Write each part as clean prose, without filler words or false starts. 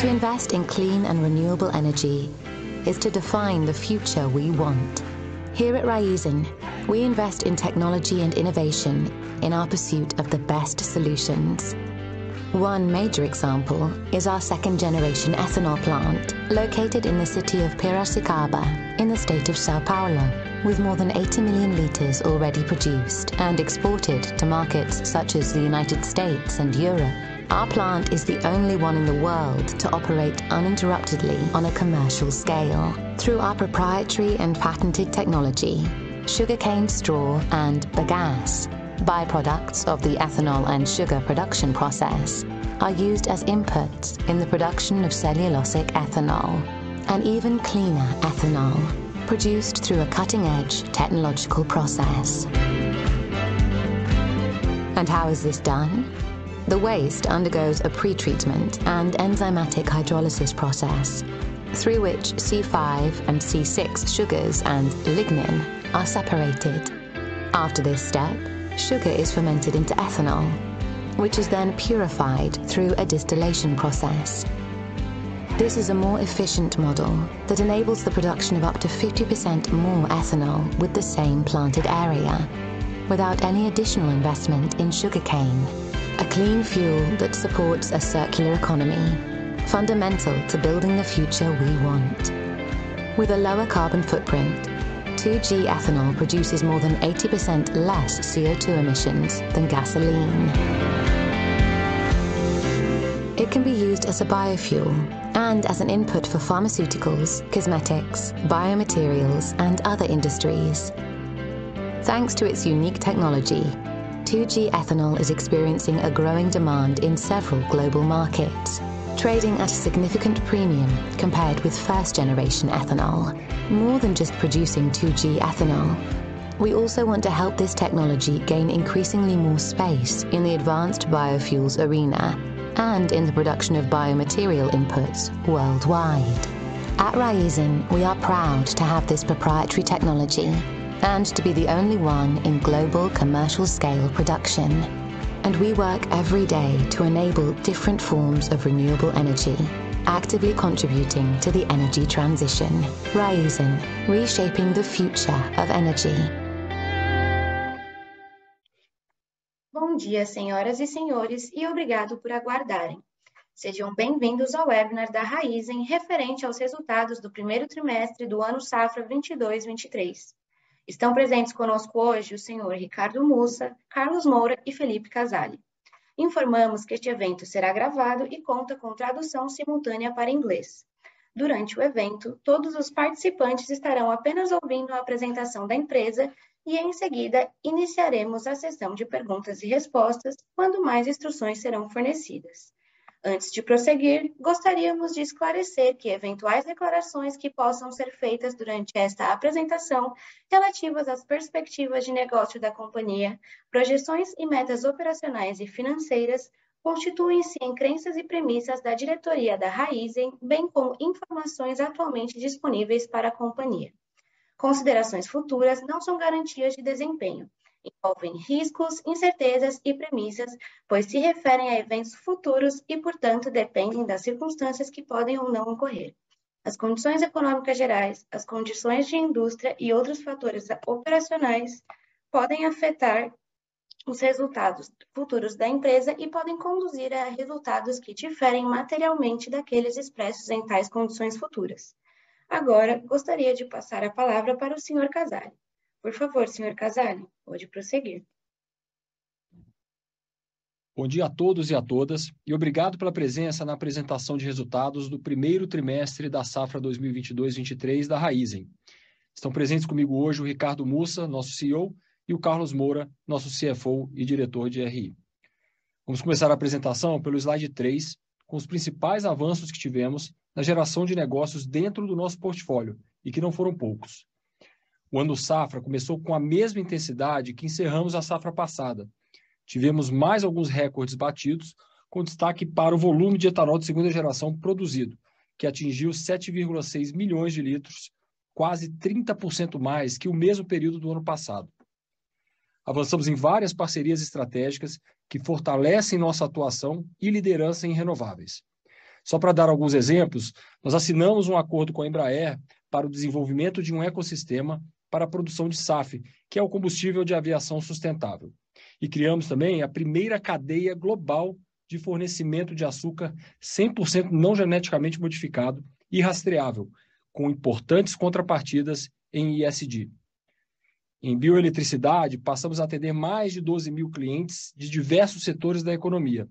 To invest in clean and renewable energy is to define the future we want. Here at Raízen, we invest in technology and innovation in our pursuit of the best solutions. One major example is our second-generation ethanol plant, located in the city of Piracicaba, in the state of São Paulo, with more than 80 million litres already produced and exported to markets such as the United States and Europe. Our plant is the only one in the world to operate uninterruptedly on a commercial scale. Through our proprietary and patented technology, sugarcane straw and bagasse, byproducts of the ethanol and sugar production process, are used as inputs in the production of cellulosic ethanol, an even cleaner ethanol, produced through a cutting-edge technological process. And how is this done? The waste undergoes a pretreatment and enzymatic hydrolysis process, through which C5 and C6 sugars and lignin are separated. After this step, sugar is fermented into ethanol, which is then purified through a distillation process. This is a more efficient model that enables the production of up to 50% more ethanol with the same planted area, without any additional investment in sugarcane. A clean fuel that supports a circular economy, fundamental to building the future we want. With a lower carbon footprint, 2G ethanol produces more than 80% less CO2 emissions than gasoline. It can be used as a biofuel and as an input for pharmaceuticals, cosmetics, biomaterials, and other industries. Thanks to its unique technology, 2G ethanol is experiencing a growing demand in several global markets, trading at a significant premium compared with first-generation ethanol. More than just producing 2G ethanol, we also want to help this technology gain increasingly more space in the advanced biofuels arena and in the production of biomaterial inputs worldwide. At Raízen, we are proud to have this proprietary technology and to be the only one in global commercial-scale production. And we work every day to enable different forms of renewable energy, actively contributing to the energy transition. Raízen, reshaping the future of energy. Bom dia, senhoras e senhores, e obrigado por aguardarem. Sejam bem-vindos ao webinar da Raízen referente aos resultados do primeiro trimestre do ano safra 22-23. Estão presentes conosco hoje o senhor Ricardo Mussa, Carlos Moura e Felipe Casali. Informamos que este evento será gravado e conta com tradução simultânea para inglês. Durante o evento, todos os participantes estarão apenas ouvindo a apresentação da empresa e, em seguida, iniciaremos a sessão de perguntas e respostas, quando mais instruções serão fornecidas. Antes de prosseguir, gostaríamos de esclarecer que eventuais declarações que possam ser feitas durante esta apresentação relativas às perspectivas de negócio da companhia, projeções e metas operacionais e financeiras constituem-se em crenças e premissas da diretoria da Raízen, bem como informações atualmente disponíveis para a companhia. Considerações futuras não são garantias de desempenho. Envolvem riscos, incertezas e premissas, pois se referem a eventos futuros e, portanto, dependem das circunstâncias que podem ou não ocorrer. As condições econômicas gerais, as condições de indústria e outros fatores operacionais podem afetar os resultados futuros da empresa e podem conduzir a resultados que diferem materialmente daqueles expressos em tais condições futuras. Agora, gostaria de passar a palavra para o Sr. Casali. Por favor, Sr. Casali, pode prosseguir. Bom dia a todos e a todas, e obrigado pela presença na apresentação de resultados do primeiro trimestre da safra 2022-23 da Raízen. Estão presentes comigo hoje o Ricardo Mussa, nosso CEO, e o Carlos Moura, nosso CFO e diretor de RI. Vamos começar a apresentação pelo slide 3, com os principais avanços que tivemos na geração de negócios dentro do nosso portfólio, e que não foram poucos. O ano safra começou com a mesma intensidade que encerramos a safra passada. Tivemos mais alguns recordes batidos, com destaque para o volume de etanol de segunda geração produzido, que atingiu 7,6 milhões de litros, quase 30% mais que o mesmo período do ano passado. Avançamos em várias parcerias estratégicas que fortalecem nossa atuação e liderança em renováveis. Só para dar alguns exemplos, nós assinamos um acordo com a Embraer para o desenvolvimento de um ecossistema para a produção de SAF, que é o combustível de aviação sustentável. E criamos também a primeira cadeia global de fornecimento de açúcar 100% não geneticamente modificado e rastreável, com importantes contrapartidas em ESG. Em bioeletricidade, passamos a atender mais de 12 mil clientes de diversos setores da economia,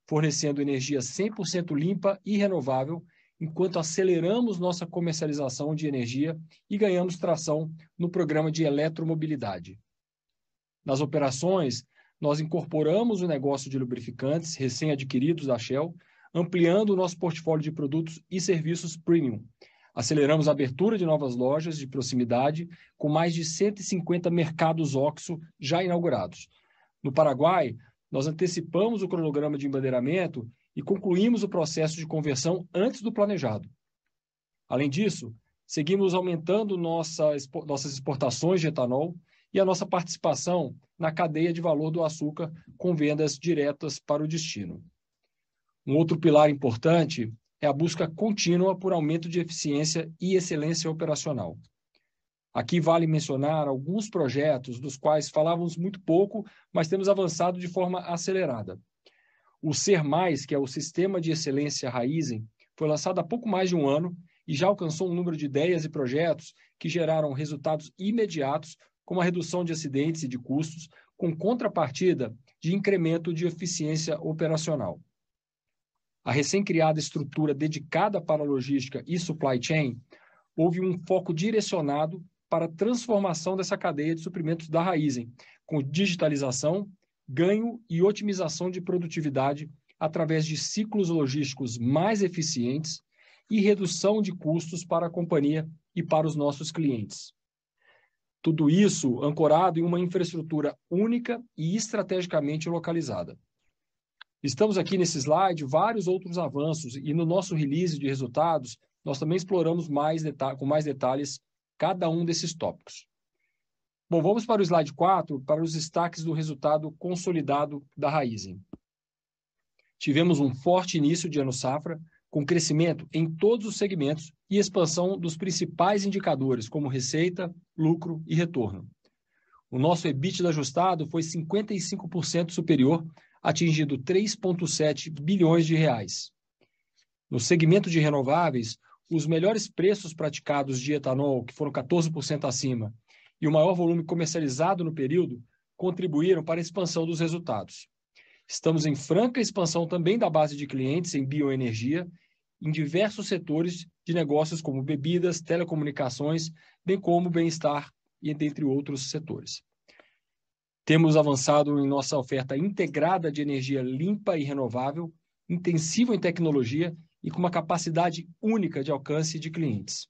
fornecendo energia 100% limpa e renovável, enquanto aceleramos nossa comercialização de energia e ganhamos tração no programa de eletromobilidade. Nas operações, nós incorporamos o negócio de lubrificantes recém-adquiridos da Shell, ampliando o nosso portfólio de produtos e serviços premium. Aceleramos a abertura de novas lojas de proximidade, com mais de 150 mercados OXXO já inaugurados. No Paraguai, nós antecipamos o cronograma de embandeiramento e concluímos o processo de conversão antes do planejado. Além disso, seguimos aumentando nossas exportações de etanol e a nossa participação na cadeia de valor do açúcar com vendas diretas para o destino. Um outro pilar importante é a busca contínua por aumento de eficiência e excelência operacional. Aqui vale mencionar alguns projetos dos quais falávamos muito pouco, mas temos avançado de forma acelerada. O Ser Mais, que é o Sistema de Excelência Raízen, foi lançado há pouco mais de um ano e já alcançou um número de ideias e projetos que geraram resultados imediatos, como a redução de acidentes e de custos, com contrapartida de incremento de eficiência operacional. A recém-criada estrutura dedicada para a logística e supply chain, houve um foco direcionado para a transformação dessa cadeia de suprimentos da Raízen, com digitalização, ganho e otimização de produtividade através de ciclos logísticos mais eficientes e redução de custos para a companhia e para os nossos clientes. Tudo isso ancorado em uma infraestrutura única e estrategicamente localizada. Estamos aqui nesse slide vários outros avanços e no nosso release de resultados nós também exploramos com mais detalhes cada um desses tópicos. Bom, vamos para o slide 4, para os destaques do resultado consolidado da Raízen. Tivemos um forte início de ano safra, com crescimento em todos os segmentos e expansão dos principais indicadores, como receita, lucro e retorno. O nosso EBITDA ajustado foi 55% superior, atingindo 3,7 bilhões de reais. No segmento de renováveis, os melhores preços praticados de etanol, que foram 14% acima, e o maior volume comercializado no período, contribuíram para a expansão dos resultados. Estamos em franca expansão também da base de clientes em bioenergia, em diversos setores de negócios como bebidas, telecomunicações, bem como bem-estar e dentre outros setores. Temos avançado em nossa oferta integrada de energia limpa e renovável, intensiva em tecnologia e com uma capacidade única de alcance de clientes.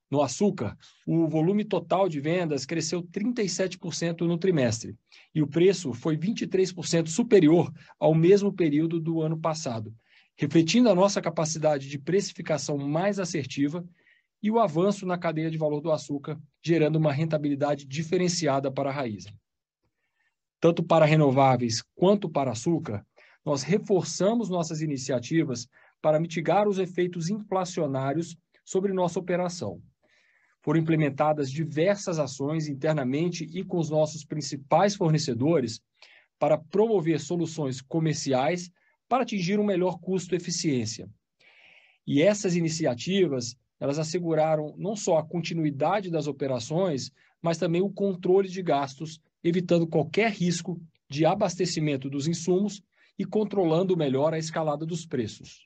No açúcar, o volume total de vendas cresceu 37% no trimestre e o preço foi 23% superior ao mesmo período do ano passado, refletindo a nossa capacidade de precificação mais assertiva e o avanço na cadeia de valor do açúcar, gerando uma rentabilidade diferenciada para a Raízen. Tanto para renováveis quanto para açúcar, nós reforçamos nossas iniciativas para mitigar os efeitos inflacionários sobre nossa operação. Foram implementadas diversas ações internamente e com os nossos principais fornecedores para promover soluções comerciais para atingir um melhor custo-eficiência. E essas iniciativas, elas asseguraram não só a continuidade das operações, mas também o controle de gastos, evitando qualquer risco de abastecimento dos insumos e controlando melhor a escalada dos preços.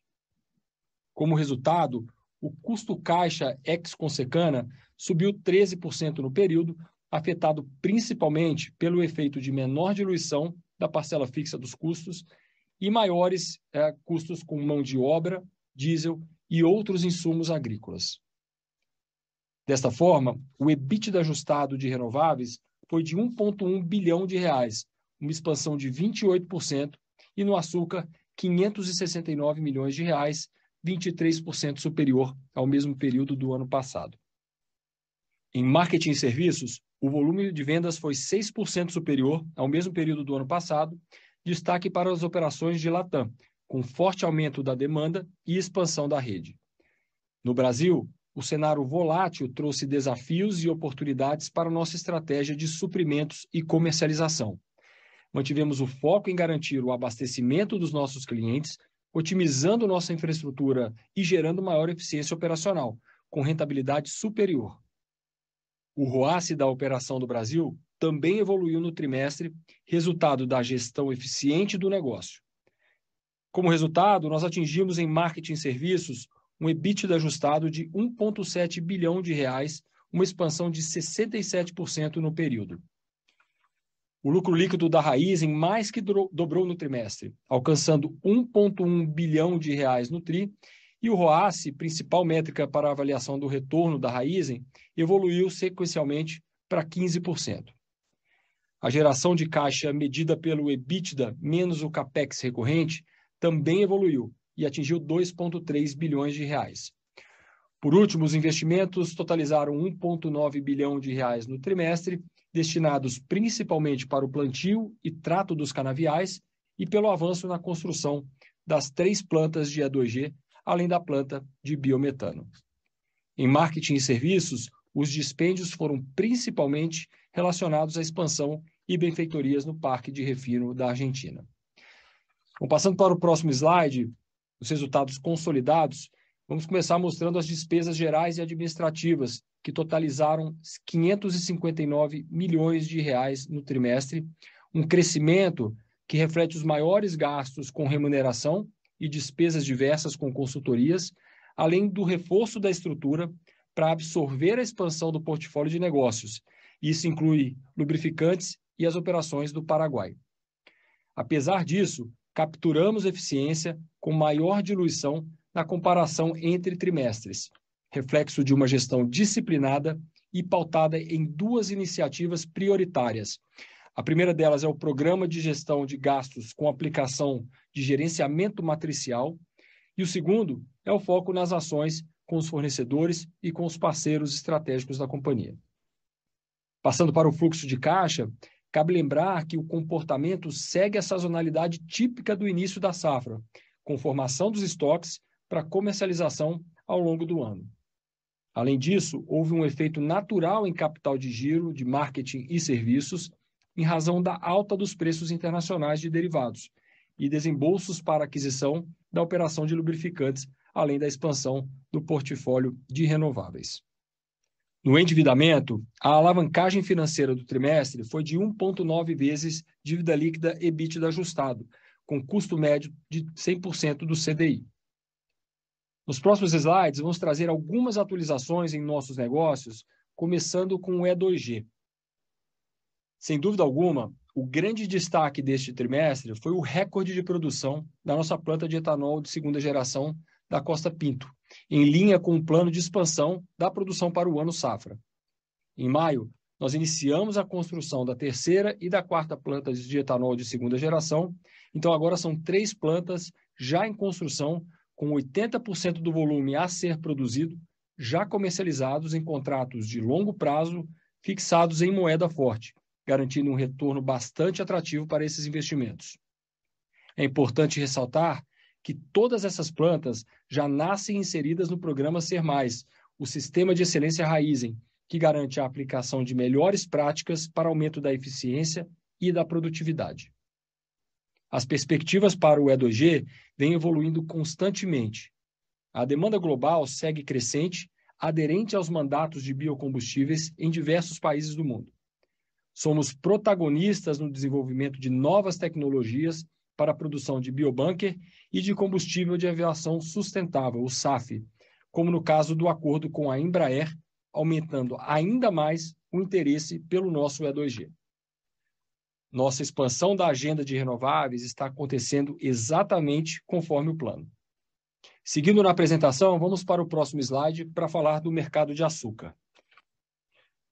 Como resultado, o custo caixa ex-Consecana subiu 13% no período, afetado principalmente pelo efeito de menor diluição da parcela fixa dos custos e maiores custos com mão de obra, diesel e outros insumos agrícolas. Desta forma, o EBITDA ajustado de renováveis foi de 1,1 bilhão de reais, uma expansão de 28%, e no açúcar, 569 milhões de reais, 23% superior ao mesmo período do ano passado. Em marketing e serviços, o volume de vendas foi 6% superior ao mesmo período do ano passado, destaque para as operações de Latam, com forte aumento da demanda e expansão da rede. No Brasil, o cenário volátil trouxe desafios e oportunidades para nossa estratégia de suprimentos e comercialização. Mantivemos o foco em garantir o abastecimento dos nossos clientes, otimizando nossa infraestrutura e gerando maior eficiência operacional, com rentabilidade superior. O ROACE da operação do Brasil também evoluiu no trimestre, resultado da gestão eficiente do negócio. Como resultado, nós atingimos em marketing e serviços um EBITDA ajustado de R$ 1,7 bilhão, uma expansão de 67% no período. O lucro líquido da Raízen mais que dobrou no trimestre, alcançando R$ 1,1 bilhão no TRI, e o ROACE, principal métrica para a avaliação do retorno da Raízen, evoluiu sequencialmente para 15%. A geração de caixa medida pelo EBITDA menos o CAPEX recorrente também evoluiu e atingiu R$ 2,3 bilhões. Por último, os investimentos totalizaram R$ 1,9 bilhão no trimestre, destinados principalmente para o plantio e trato dos canaviais e pelo avanço na construção das 3 plantas de E2G, além da planta de biometano. Em marketing e serviços, os dispêndios foram principalmente relacionados à expansão e benfeitorias no Parque de Refino da Argentina. Bom, passando para o próximo slide, os resultados consolidados, vamos começar mostrando as despesas gerais e administrativas, que totalizaram R$ 559 milhões no trimestre, um crescimento que reflete os maiores gastos com remuneração e despesas diversas com consultorias, além do reforço da estrutura para absorver a expansão do portfólio de negócios. Isso inclui lubrificantes e as operações do Paraguai. Apesar disso, capturamos eficiência com maior diluição na comparação entre trimestres, reflexo de uma gestão disciplinada e pautada em 2 iniciativas prioritárias. A primeira delas é o Programa de Gestão de Gastos com aplicação de gerenciamento matricial, e o segundo é o foco nas ações com os fornecedores e com os parceiros estratégicos da companhia. Passando para o fluxo de caixa, cabe lembrar que o comportamento segue a sazonalidade típica do início da safra, com formação dos estoques para comercialização ao longo do ano. Além disso, houve um efeito natural em capital de giro de marketing e serviços, em razão da alta dos preços internacionais de derivados e desembolsos para aquisição da operação de lubrificantes, além da expansão do portfólio de renováveis. No endividamento, a alavancagem financeira do trimestre foi de 1,9 vezes dívida líquida EBITDA ajustado, com custo médio de 100% do CDI. Nos próximos slides, vamos trazer algumas atualizações em nossos negócios, começando com o E2G. Sem dúvida alguma, o grande destaque deste trimestre foi o recorde de produção da nossa planta de etanol de segunda geração da Costa Pinto, em linha com o plano de expansão da produção para o ano safra. Em maio, nós iniciamos a construção da 3ª e da 4ª plantas de etanol de segunda geração, então agora são 3 plantas já em construção, com 80% do volume a ser produzido, já comercializados em contratos de longo prazo, fixados em moeda forte, garantindo um retorno bastante atrativo para esses investimentos. É importante ressaltar que todas essas plantas já nascem inseridas no programa Ser Mais, o sistema de excelência Raízen, que garante a aplicação de melhores práticas para aumento da eficiência e da produtividade. As perspectivas para o E2G vêm evoluindo constantemente. A demanda global segue crescente, aderente aos mandatos de biocombustíveis em diversos países do mundo. Somos protagonistas no desenvolvimento de novas tecnologias para a produção de biobunker e de combustível de aviação sustentável, o SAF, como no caso do acordo com a Embraer, aumentando ainda mais o interesse pelo nosso E2G. Nossa expansão da agenda de renováveis está acontecendo exatamente conforme o plano. Seguindo na apresentação, vamos para o próximo slide para falar do mercado de açúcar.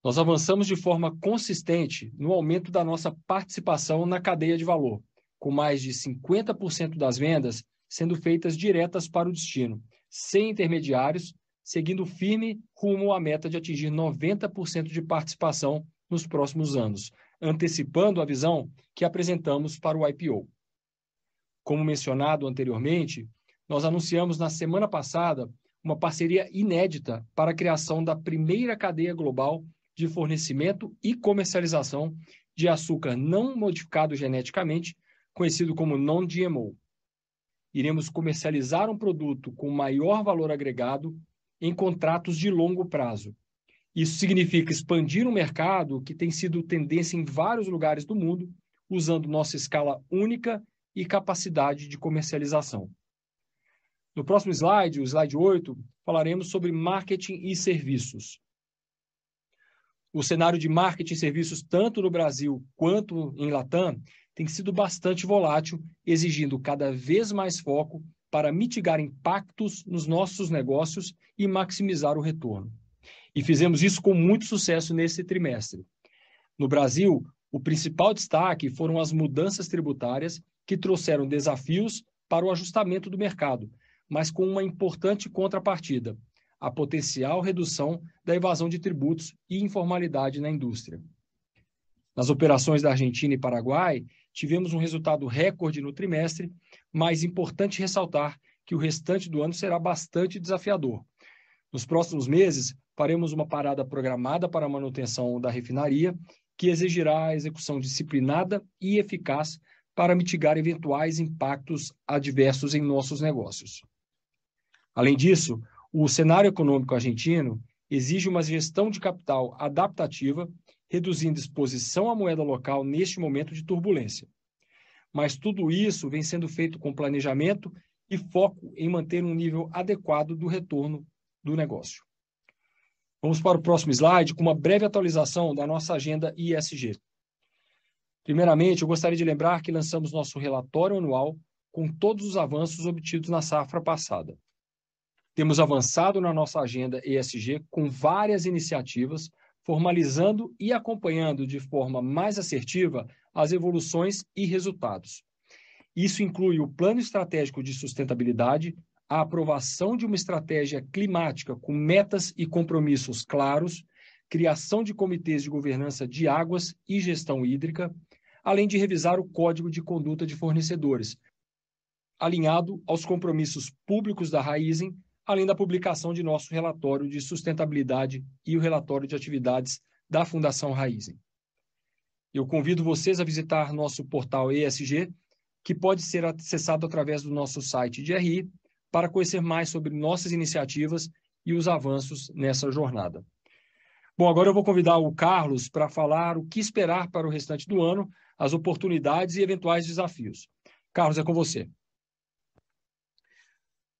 Nós avançamos de forma consistente no aumento da nossa participação na cadeia de valor, com mais de 50% das vendas sendo feitas diretas para o destino, sem intermediários, seguindo firme rumo à meta de atingir 90% de participação nos próximos anos, antecipando a visão que apresentamos para o IPO. Como mencionado anteriormente, nós anunciamos na semana passada uma parceria inédita para a criação da primeira cadeia global de fornecimento e comercialização de açúcar não modificado geneticamente, conhecido como non-GMO. Iremos comercializar um produto com maior valor agregado em contratos de longo prazo. Isso significa expandir um mercado que tem sido tendência em vários lugares do mundo, usando nossa escala única e capacidade de comercialização. No próximo slide, o slide 8, falaremos sobre marketing e serviços. O cenário de marketing e serviços, tanto no Brasil quanto em Latam, tem sido bastante volátil, exigindo cada vez mais foco para mitigar impactos nos nossos negócios e maximizar o retorno. E fizemos isso com muito sucesso nesse trimestre. No Brasil, o principal destaque foram as mudanças tributárias que trouxeram desafios para o ajustamento do mercado, mas com uma importante contrapartida, a potencial redução da evasão de tributos e informalidade na indústria. Nas operações da Argentina e Paraguai, tivemos um resultado recorde no trimestre, mas importante ressaltar que o restante do ano será bastante desafiador. Nos próximos meses, faremos uma parada programada para a manutenção da refinaria, que exigirá a execução disciplinada e eficaz para mitigar eventuais impactos adversos em nossos negócios. Além disso, o cenário econômico argentino exige uma gestão de capital adaptativa, reduzindo exposição à moeda local neste momento de turbulência. Mas tudo isso vem sendo feito com planejamento e foco em manter um nível adequado do retorno do negócio. Vamos para o próximo slide com uma breve atualização da nossa agenda ESG. Primeiramente, eu gostaria de lembrar que lançamos nosso relatório anual com todos os avanços obtidos na safra passada. Temos avançado na nossa agenda ESG com várias iniciativas, formalizando e acompanhando de forma mais assertiva as evoluções e resultados. Isso inclui o Plano Estratégico de Sustentabilidade, a aprovação de uma estratégia climática com metas e compromissos claros, criação de comitês de governança de águas e gestão hídrica, além de revisar o Código de Conduta de Fornecedores, alinhado aos compromissos públicos da Raízen, além da publicação de nosso relatório de sustentabilidade e o relatório de atividades da Fundação Raízen. Eu convido vocês a visitar nosso portal ESG, que pode ser acessado através do nosso site de RI, para conhecer mais sobre nossas iniciativas e os avanços nessa jornada. Bom, agora eu vou convidar o Carlos para falar o que esperar para o restante do ano, as oportunidades e eventuais desafios. Carlos, é com você.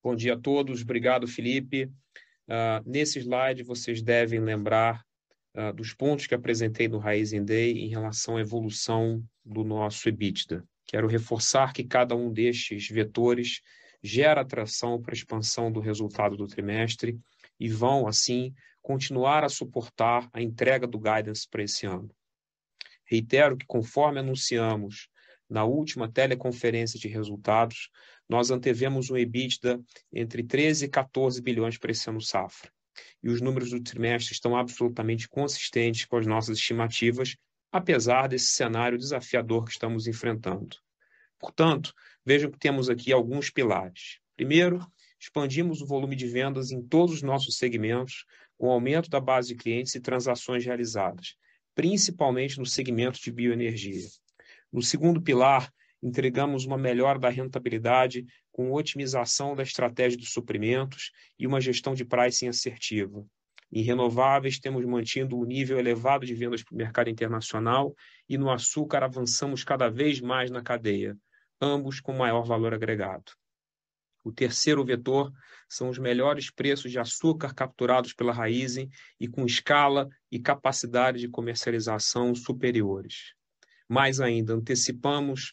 Bom dia a todos, obrigado, Felipe. Nesse slide, vocês devem lembrar dos pontos que apresentei no Raízen Day em relação à evolução do nosso EBITDA. Quero reforçar que cada um destes vetores gera atração para a expansão do resultado do trimestre e vão, assim, continuar a suportar a entrega do guidance para esse ano. Reitero que, conforme anunciamos na última teleconferência de resultados, nós antevemos um EBITDA entre 13 e 14 bilhões para esse ano safra. E os números do trimestre estão absolutamente consistentes com as nossas estimativas, apesar desse cenário desafiador que estamos enfrentando. Portanto, vejam que temos aqui alguns pilares. Primeiro, expandimos o volume de vendas em todos os nossos segmentos, com o aumento da base de clientes e transações realizadas, principalmente no segmento de bioenergia. No segundo pilar, entregamos uma melhora da rentabilidade com otimização da estratégia dos suprimentos e uma gestão de pricing assertiva. Em renováveis, temos mantido um nível elevado de vendas para o mercado internacional e no açúcar avançamos cada vez mais na cadeia, ambos com maior valor agregado. O terceiro vetor são os melhores preços de açúcar capturados pela Raízen e com escala e capacidade de comercialização superiores. Mais ainda, antecipamos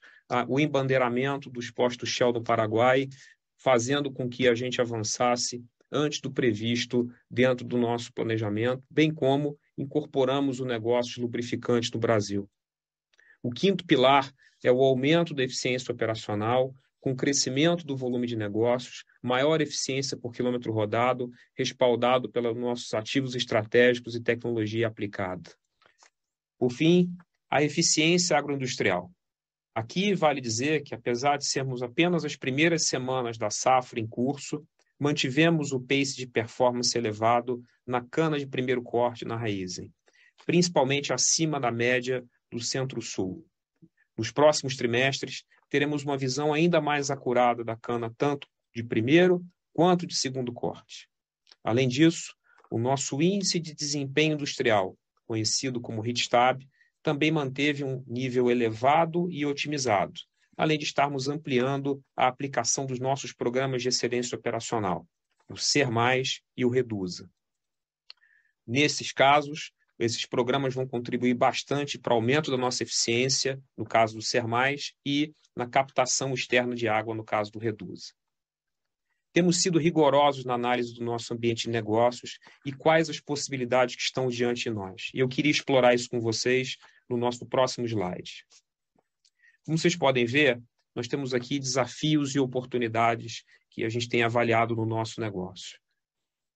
o embandeiramento dos postos Shell no Paraguai, fazendo com que a gente avançasse antes do previsto dentro do nosso planejamento, bem como incorporamos o negócio de lubrificantes no Brasil. O quinto pilar é o aumento da eficiência operacional, com crescimento do volume de negócios, maior eficiência por quilômetro rodado, respaldado pelos nossos ativos estratégicos e tecnologia aplicada. Por fim, a eficiência agroindustrial. Aqui vale dizer que, apesar de sermos apenas as primeiras semanas da safra em curso, mantivemos o pace de performance elevado na cana de primeiro corte na Raizen, principalmente acima da média do Centro-Sul. Nos próximos trimestres, teremos uma visão ainda mais acurada da cana, tanto de primeiro quanto de segundo corte. Além disso, o nosso índice de desempenho industrial, conhecido como HITSTAB, também manteve um nível elevado e otimizado, além de estarmos ampliando a aplicação dos nossos programas de excelência operacional, o SER+, e o Reduza. Nesses casos, esses programas vão contribuir bastante para o aumento da nossa eficiência, no caso do SER+, e na captação externa de água, no caso do Reduza. Temos sido rigorosos na análise do nosso ambiente de negócios e quais as possibilidades que estão diante de nós. E eu queria explorar isso com vocês no nosso próximo slide. Como vocês podem ver, nós temos aqui desafios e oportunidades que a gente tem avaliado no nosso negócio.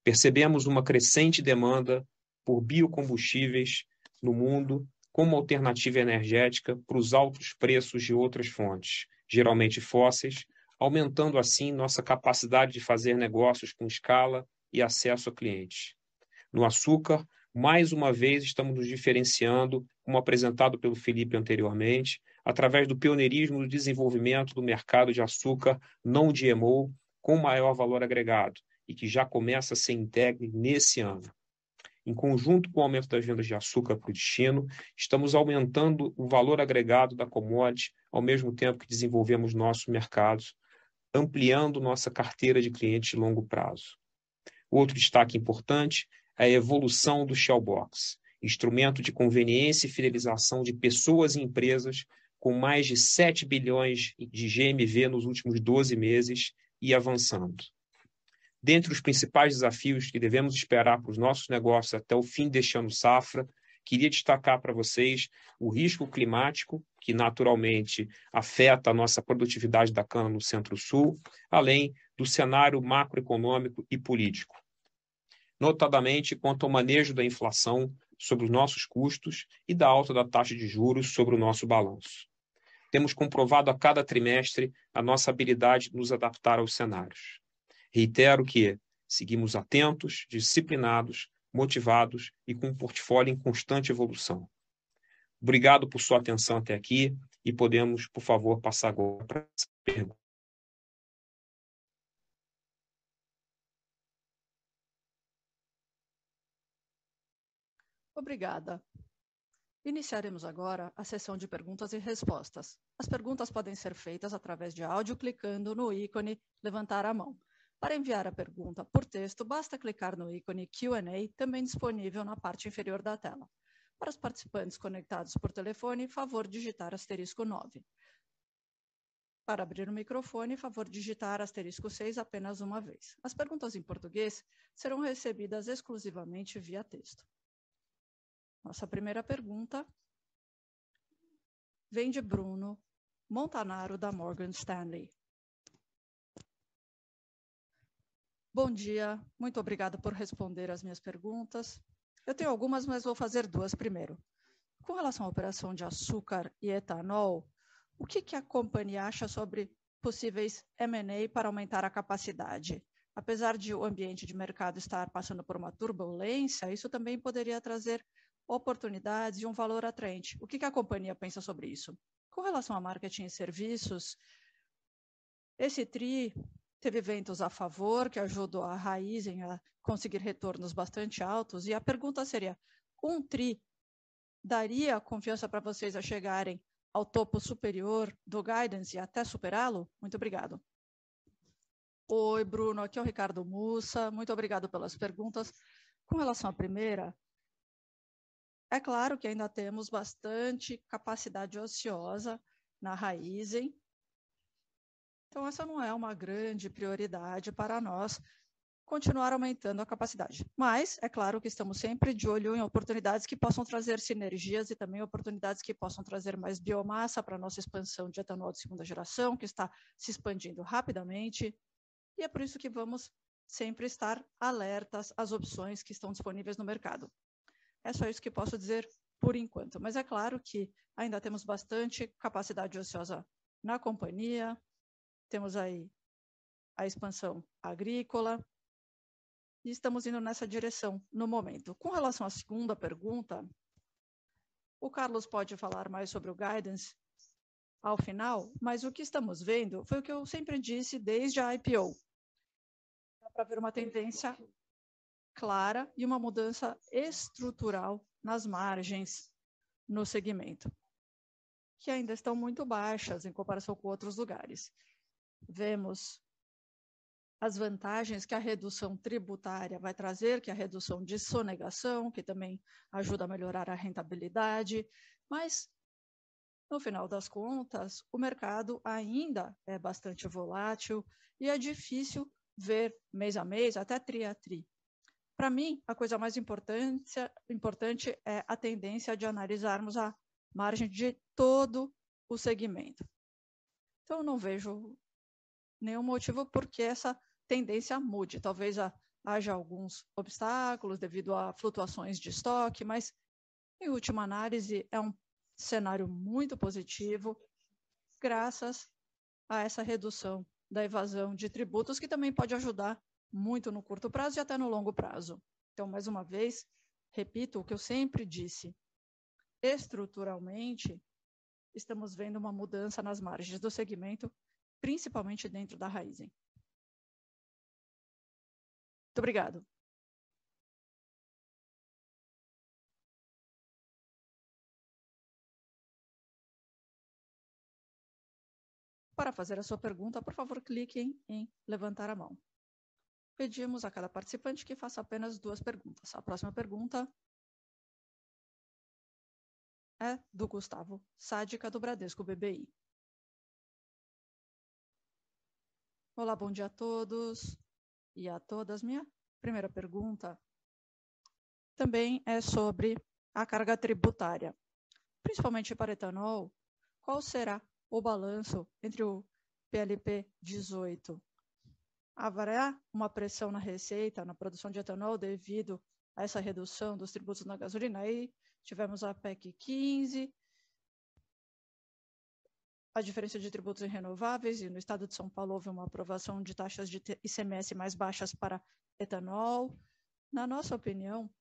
Percebemos uma crescente demanda por biocombustíveis no mundo como alternativa energética para os altos preços de outras fontes, geralmente fósseis, aumentando assim nossa capacidade de fazer negócios com escala e acesso a clientes. No açúcar, mais uma vez estamos nos diferenciando, como apresentado pelo Felipe anteriormente, através do pioneirismo do desenvolvimento do mercado de açúcar não GMO com maior valor agregado e que já começa a ser entregue nesse ano. Em conjunto com o aumento das vendas de açúcar para o destino, estamos aumentando o valor agregado da commodity ao mesmo tempo que desenvolvemos nossos mercados, ampliando nossa carteira de clientes de longo prazo. Outro destaque importante é a evolução do Shell Box, instrumento de conveniência e fidelização de pessoas e empresas com mais de 7 bilhões de GMV nos últimos 12 meses e avançando. Dentre os principais desafios que devemos esperar para os nossos negócios até o fim deste ano safra, queria destacar para vocês o risco climático, que naturalmente afeta a nossa produtividade da cana no Centro-Sul, além do cenário macroeconômico e político. Notadamente quanto ao manejo da inflação sobre os nossos custos e da alta da taxa de juros sobre o nosso balanço. Temos comprovado a cada trimestre a nossa habilidade de nos adaptar aos cenários. Reitero que seguimos atentos, disciplinados, motivados e com um portfólio em constante evolução. Obrigado por sua atenção até aqui e podemos, por favor, passar agora para essa pergunta. Obrigada. Iniciaremos agora a sessão de perguntas e respostas. As perguntas podem ser feitas através de áudio clicando no ícone levantar a mão. Para enviar a pergunta por texto, basta clicar no ícone Q&A, também disponível na parte inferior da tela. Para os participantes conectados por telefone, favor digitar *9. Para abrir o microfone, favor digitar *6 apenas uma vez. As perguntas em português serão recebidas exclusivamente via texto. Nossa primeira pergunta vem de Bruno Montanaro, da Morgan Stanley. Bom dia, muito obrigada por responder as minhas perguntas. Eu tenho algumas, mas vou fazer duas primeiro. Com relação à operação de açúcar e etanol, o que a companhia acha sobre possíveis M&A para aumentar a capacidade? Apesar de o ambiente de mercado estar passando por uma turbulência, isso também poderia trazer oportunidades e um valor atraente. O que a companhia pensa sobre isso? Com relação a marketing e serviços, esse TRI teve ventos a favor, que ajudou a Raizen a conseguir retornos bastante altos. E a pergunta seria, um TRI daria confiança para vocês a chegarem ao topo superior do guidance e até superá-lo? Muito obrigado. Oi, Bruno, aqui é o Ricardo Mussa. Muito obrigado pelas perguntas. Com relação à primeira, é claro que ainda temos bastante capacidade ociosa na Raizen. Então, essa não é uma grande prioridade para nós continuar aumentando a capacidade. Mas, é claro que estamos sempre de olho em oportunidades que possam trazer sinergias e também oportunidades que possam trazer mais biomassa para a nossa expansão de etanol de segunda geração, que está se expandindo rapidamente. E é por isso que vamos sempre estar alertas às opções que estão disponíveis no mercado. É só isso que posso dizer por enquanto. Mas é claro que ainda temos bastante capacidade ociosa na companhia, temos aí a expansão agrícola, e estamos indo nessa direção no momento. Com relação à segunda pergunta, o Carlos pode falar mais sobre o guidance ao final, mas o que estamos vendo foi o que eu sempre disse desde a IPO. Dá para ver uma tendência clara e uma mudança estrutural nas margens no segmento, que ainda estão muito baixas em comparação com outros lugares. Vemos as vantagens que a redução tributária vai trazer, que é a redução de sonegação, que também ajuda a melhorar a rentabilidade, mas, no final das contas, o mercado ainda é bastante volátil e é difícil ver mês a mês, até tri a tri. Para mim, a coisa mais importante é a tendência de analisarmos a margem de todo o segmento. Então, não vejo nenhum motivo por que essa tendência mude. Talvez haja alguns obstáculos devido a flutuações de estoque, mas, em última análise, é um cenário muito positivo, graças a essa redução da evasão de tributos, que também pode ajudar muito no curto prazo e até no longo prazo. Então, mais uma vez, repito o que eu sempre disse. Estruturalmente, estamos vendo uma mudança nas margens do segmento, principalmente dentro da Raízen. Muito obrigado. Para fazer a sua pergunta, por favor, cliquem em levantar a mão. Pedimos a cada participante que faça apenas 2 perguntas. A próxima pergunta é do Gustavo Sádica, do Bradesco BBI. Olá, bom dia a todos e a todas. Minha primeira pergunta também é sobre a carga tributária. Principalmente para etanol, qual será o balanço entre o PLP 18? Haverá uma pressão na receita, na produção de etanol, devido a essa redução dos tributos na gasolina? Aí tivemos a PEC 15, a diferença de tributos em renováveis, e no estado de São Paulo houve uma aprovação de taxas de ICMS mais baixas para etanol. Na nossa opinião,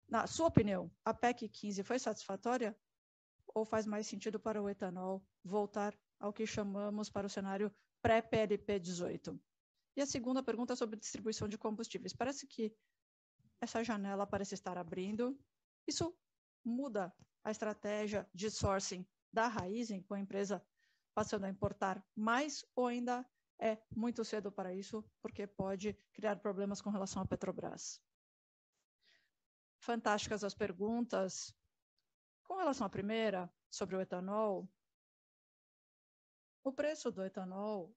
na sua opinião, a PEC 15 foi satisfatória ou faz mais sentido para o etanol voltar ao que chamamos para o cenário pré-PLP 18? E a segunda pergunta é sobre distribuição de combustíveis. Parece que essa janela parece estar abrindo. Isso muda a estratégia de sourcing da Raízen, com a empresa passando a importar mais, ou ainda é muito cedo para isso, porque pode criar problemas com relação à Petrobras? Fantásticas as perguntas. Com relação à primeira, sobre o etanol, o preço do etanol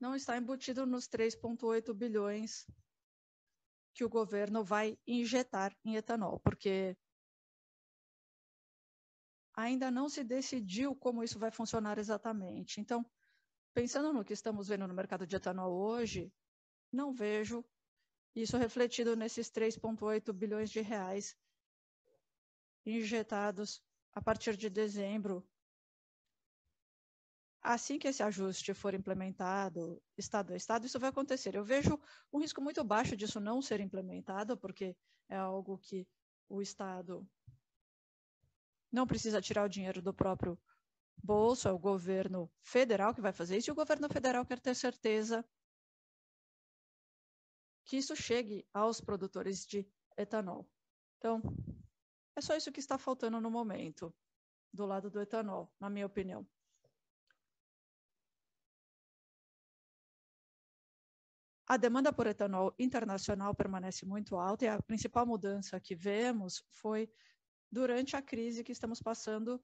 não está embutido nos 3,8 bilhões que o governo vai injetar em etanol, porque ainda não se decidiu como isso vai funcionar exatamente. Então, pensando no que estamos vendo no mercado de etanol hoje, não vejo isso refletido nesses 3,8 bilhões de reais injetados a partir de dezembro. Assim que esse ajuste for implementado, estado a estado, isso vai acontecer. Eu vejo um risco muito baixo disso não ser implementado, porque é algo que o Estado não precisa tirar o dinheiro do próprio bolso, é o governo federal que vai fazer isso, e o governo federal quer ter certeza que isso chegue aos produtores de etanol. Então, é só isso que está faltando no momento, do lado do etanol, na minha opinião. A demanda por etanol internacional permanece muito alta, e a principal mudança que vemos foi durante a crise que estamos passando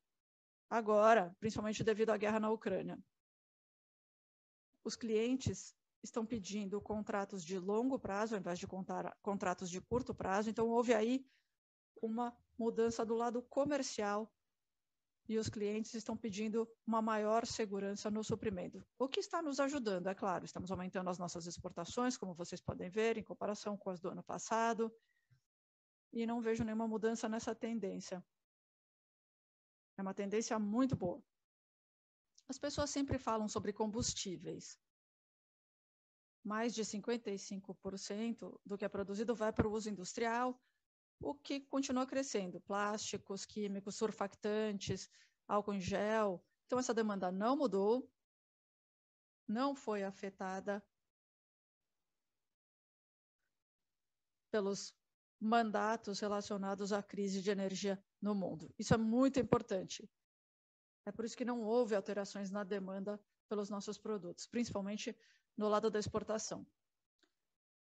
agora, principalmente devido à guerra na Ucrânia. Os clientes estão pedindo contratos de longo prazo, ao invés de contratos de curto prazo, então houve aí uma mudança do lado comercial, e os clientes estão pedindo uma maior segurança no suprimento, o que está nos ajudando, é claro. Estamos aumentando as nossas exportações, como vocês podem ver, em comparação com as do ano passado, e não vejo nenhuma mudança nessa tendência. É uma tendência muito boa. As pessoas sempre falam sobre combustíveis. Mais de 55% do que é produzido vai para o uso industrial, o que continua crescendo. Plásticos, químicos, surfactantes, álcool em gel. Então, essa demanda não mudou, não foi afetada pelos mandatos relacionados à crise de energia no mundo. Isso é muito importante. É por isso que não houve alterações na demanda pelos nossos produtos, principalmente no lado da exportação.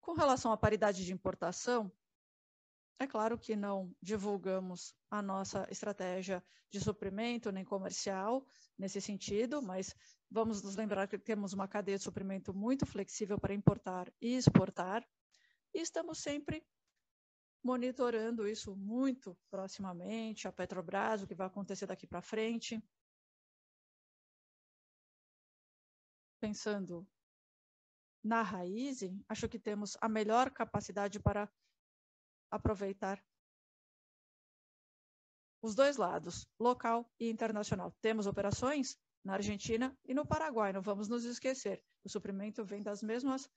Com relação à paridade de importação, é claro que não divulgamos a nossa estratégia de suprimento nem comercial nesse sentido, mas vamos nos lembrar que temos uma cadeia de suprimento muito flexível para importar e exportar, e estamos sempre monitorando isso muito proximamente, a Petrobras, o que vai acontecer daqui para frente. Pensando na Raízen, acho que temos a melhor capacidade para aproveitar os dois lados, local e internacional. Temos operações na Argentina e no Paraguai, não vamos nos esquecer. O suprimento vem das mesmas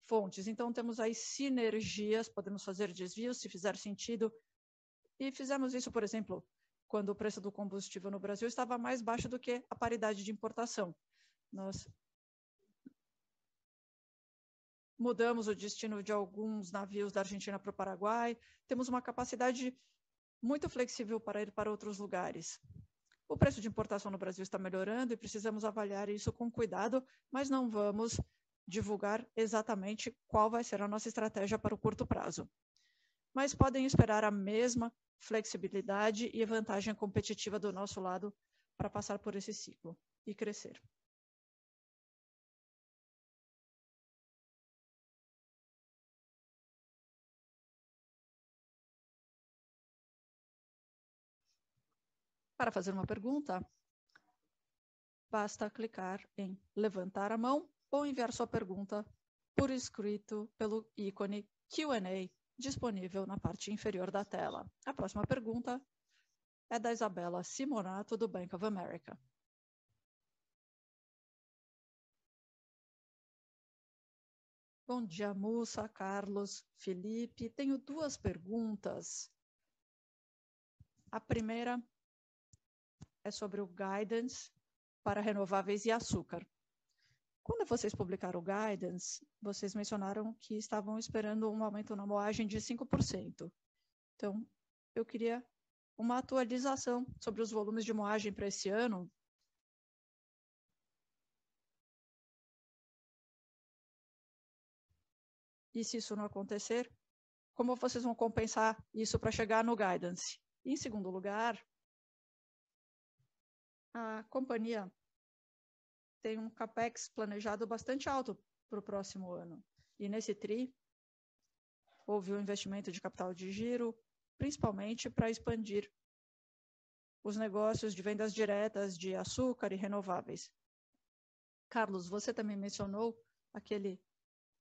fontes, então temos aí sinergias, podemos fazer desvios se fizer sentido. E fizemos isso, por exemplo, quando o preço do combustível no Brasil estava mais baixo do que a paridade de importação. Nós mudamos o destino de alguns navios da Argentina para o Paraguai, temos uma capacidade muito flexível para ir para outros lugares. O preço de importação no Brasil está melhorando e precisamos avaliar isso com cuidado, mas não vamos divulgar exatamente qual vai ser a nossa estratégia para o curto prazo. Mas podem esperar a mesma flexibilidade e vantagem competitiva do nosso lado para passar por esse ciclo e crescer. Para fazer uma pergunta, basta clicar em levantar a mão ou enviar sua pergunta por escrito pelo ícone Q&A disponível na parte inferior da tela. A próxima pergunta é da Isabela Simonato, do Bank of America. Bom dia, Mussa, Carlos, Felipe. Tenho duas perguntas. A primeira é sobre o guidance para renováveis e açúcar. Quando vocês publicaram o guidance, vocês mencionaram que estavam esperando um aumento na moagem de 5%. Então, eu queria uma atualização sobre os volumes de moagem para esse ano. E se isso não acontecer, como vocês vão compensar isso para chegar no guidance? Em segundo lugar, a companhia tem um CAPEX planejado bastante alto para o próximo ano. E nesse TRI, houve um investimento de capital de giro, principalmente para expandir os negócios de vendas diretas de açúcar e renováveis. Carlos, você também mencionou aquele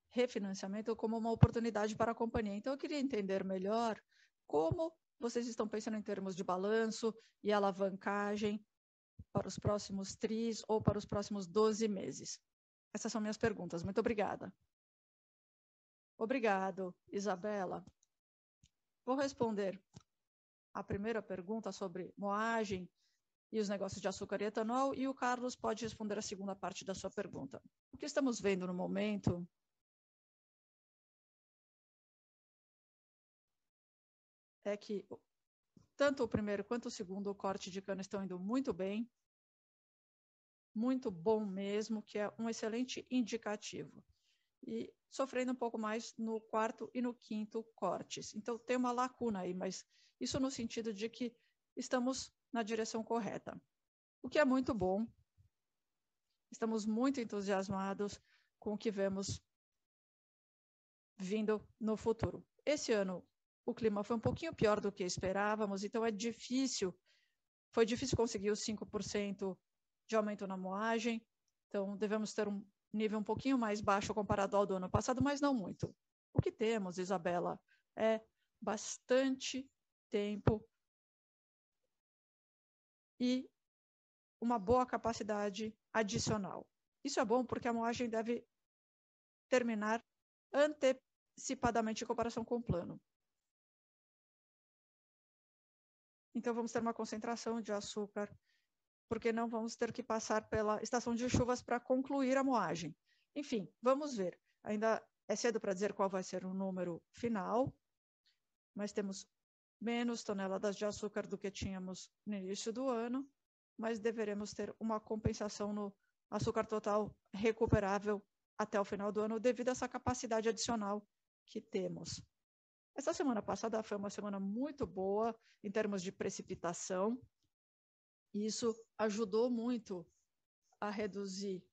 refinanciamento como uma oportunidade para a companhia. Então, eu queria entender melhor como vocês estão pensando em termos de balanço e alavancagem para os próximos TRIs ou para os próximos 12 meses. Essas são minhas perguntas. Muito obrigada. Obrigado, Isabela. Vou responder a primeira pergunta sobre moagem e os negócios de açúcar e etanol, e o Carlos pode responder a segunda parte da sua pergunta. O que estamos vendo no momento é que tanto o primeiro quanto o segundo corte de cana estão indo muito bem, muito bom mesmo, que é um excelente indicativo. E sofrendo um pouco mais no quarto e no quinto cortes. Então, tem uma lacuna aí, mas isso no sentido de que estamos na direção correta. O que é muito bom. Estamos muito entusiasmados com o que vemos vindo no futuro. Esse ano, o clima foi um pouquinho pior do que esperávamos, então foi difícil conseguir os 5% de aumento na moagem, então devemos ter um nível um pouquinho mais baixo comparado ao do ano passado, mas não muito. O que temos, Isabela, é bastante tempo e uma boa capacidade adicional. Isso é bom porque a moagem deve terminar antecipadamente em comparação com o plano. Então, vamos ter uma concentração de açúcar, porque não vamos ter que passar pela estação de chuvas para concluir a moagem. Enfim, vamos ver. Ainda é cedo para dizer qual vai ser o número final, mas temos menos toneladas de açúcar do que tínhamos no início do ano, mas deveremos ter uma compensação no açúcar total recuperável até o final do ano, devido a essa capacidade adicional que temos. Essa semana passada foi uma semana muito boa em termos de precipitação, e isso ajudou muito a reduzir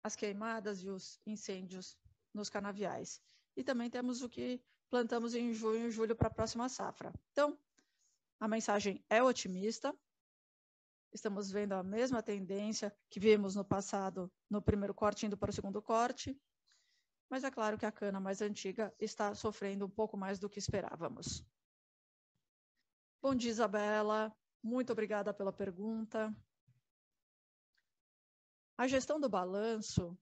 as queimadas e os incêndios nos canaviais. E também temos o que plantamos em junho e julho para a próxima safra. Então, a mensagem é otimista. Estamos vendo a mesma tendência que vimos no passado, no primeiro corte, indo para o segundo corte. Mas é claro que a cana mais antiga está sofrendo um pouco mais do que esperávamos. Bom dia, Isabela. Muito obrigada pela pergunta. A gestão do balanço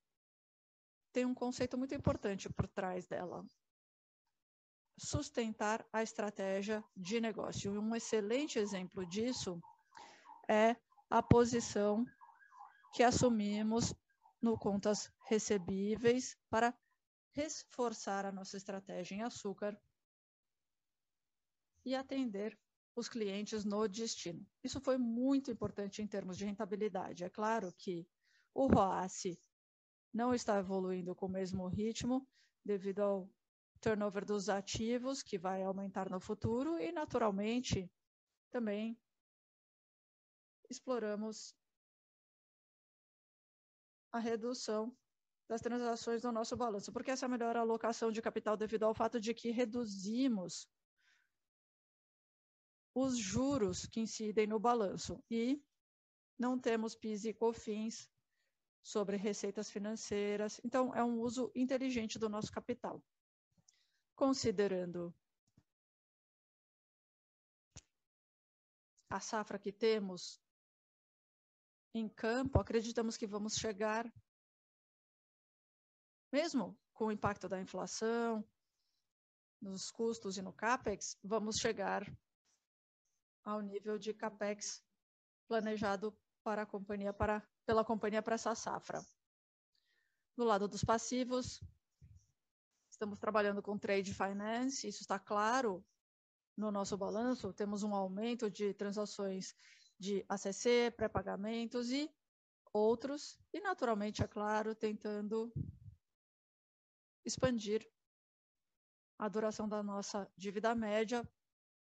tem um conceito muito importante por trás dela. Sustentar a estratégia de negócio. E um excelente exemplo disso é a posição que assumimos no contas recebíveis para reforçar a nossa estratégia em açúcar e atender os clientes no destino. Isso foi muito importante em termos de rentabilidade. É claro que o ROACE não está evoluindo com o mesmo ritmo devido ao turnover dos ativos, que vai aumentar no futuro, e, naturalmente, também exploramos a redução das transações no nosso balanço, porque essa é a melhor alocação de capital devido ao fato de que reduzimos os juros que incidem no balanço e não temos PIS e COFINS sobre receitas financeiras. Então, é um uso inteligente do nosso capital. Considerando a safra que temos em campo, acreditamos que vamos chegar, mesmo com o impacto da inflação, nos custos e no CAPEX, vamos chegar ao nível de CAPEX planejado para a companhia, pela companhia para essa safra. Do lado dos passivos, estamos trabalhando com trade finance, isso está claro no nosso balanço, temos um aumento de transações de ACC, pré-pagamentos e outros, e naturalmente, é claro, tentando expandir a duração da nossa dívida média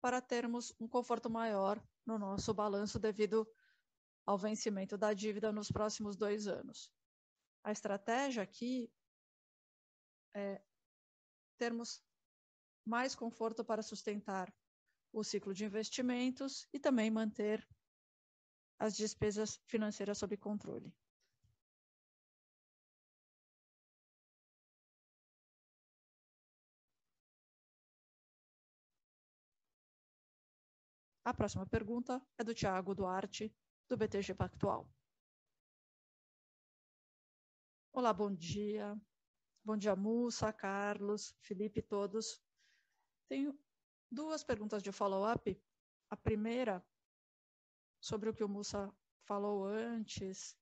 para termos um conforto maior no nosso balanço devido ao vencimento da dívida nos próximos 2 anos. A estratégia aqui é termos mais conforto para sustentar o ciclo de investimentos e também manter as despesas financeiras sob controle. A próxima pergunta é do Thiago Duarte, do BTG Pactual. Olá, bom dia. Bom dia, Mussa, Carlos, Felipe, todos. Tenho 2 perguntas de follow-up. A primeira, sobre o que o Mussa falou antes,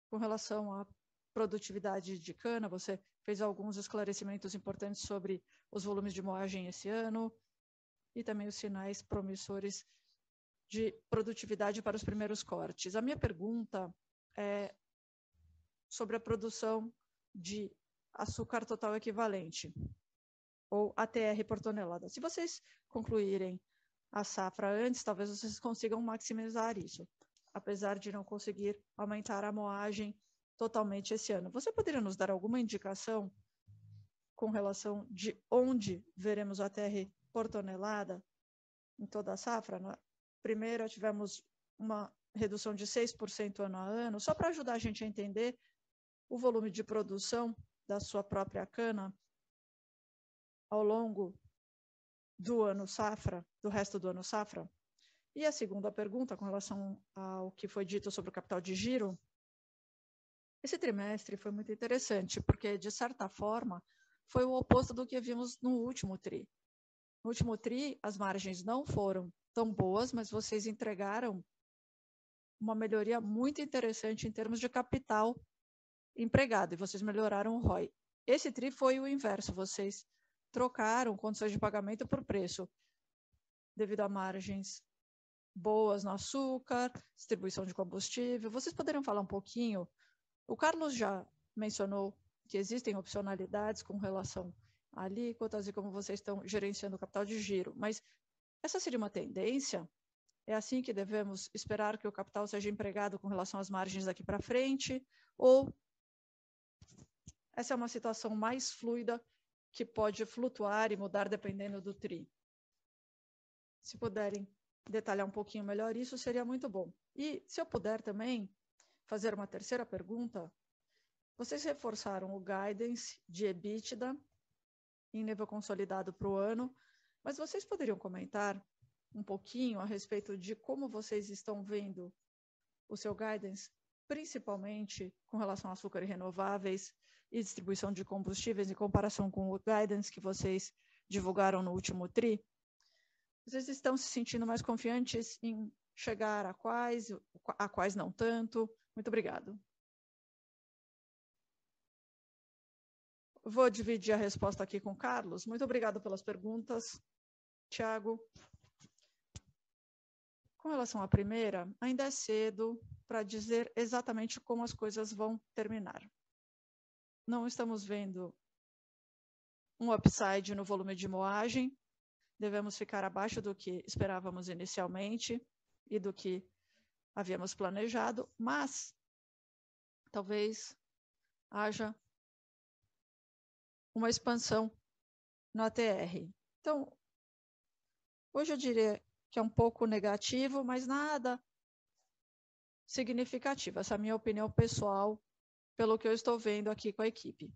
com relação à produtividade de cana. Você fez alguns esclarecimentos importantes sobre os volumes de moagem esse ano e também os sinais promissores de produtividade para os primeiros cortes. A minha pergunta é sobre a produção de açúcar total equivalente, ou ATR por tonelada. Se vocês concluírem a safra antes, talvez vocês consigam maximizar isso, apesar de não conseguir aumentar a moagem totalmente esse ano. Você poderia nos dar alguma indicação com relação de onde veremos o ATR por tonelada em toda a safra? Na primeira, tivemos uma redução de 6% ano a ano, só para ajudar a gente a entender o volume de produção da sua própria cana ao longo do ano safra, do resto do ano safra? E a segunda pergunta, com relação ao que foi dito sobre o capital de giro, esse trimestre foi muito interessante, porque, de certa forma, foi o oposto do que vimos no último TRI. No último TRI, as margens não foram tão boas, mas vocês entregaram uma melhoria muito interessante em termos de capital empregado, e vocês melhoraram o ROI. Esse TRI foi o inverso, vocês trocaram condições de pagamento por preço, devido a margens boas no açúcar, distribuição de combustível. Vocês poderiam falar um pouquinho? O Carlos já mencionou que existem opcionalidades com relação a alíquotas e como vocês estão gerenciando o capital de giro, mas essa seria uma tendência? É assim que devemos esperar que o capital seja empregado com relação às margens daqui para frente? Ou essa é uma situação mais fluida que pode flutuar e mudar dependendo do TRI? Se puderem detalhar um pouquinho melhor isso, seria muito bom. E se eu puder também fazer uma terceira pergunta, vocês reforçaram o guidance de EBITDA em nível consolidado para o ano, mas vocês poderiam comentar um pouquinho a respeito de como vocês estão vendo o seu guidance, principalmente com relação a açúcar e renováveis e distribuição de combustíveis, em comparação com o guidance que vocês divulgaram no último TRI? Vocês estão se sentindo mais confiantes em chegar a quais não tanto? Muito obrigado. Vou dividir a resposta aqui com o Carlos. Muito obrigado pelas perguntas, Thiago. Com relação à primeira, ainda é cedo para dizer exatamente como as coisas vão terminar. Não estamos vendo um upside no volume de moagem. Devemos ficar abaixo do que esperávamos inicialmente e do que havíamos planejado, mas talvez haja uma expansão no ATR. Então, hoje eu diria que é um pouco negativo, mas nada significativo. Essa é a minha opinião pessoal, pelo que eu estou vendo aqui com a equipe.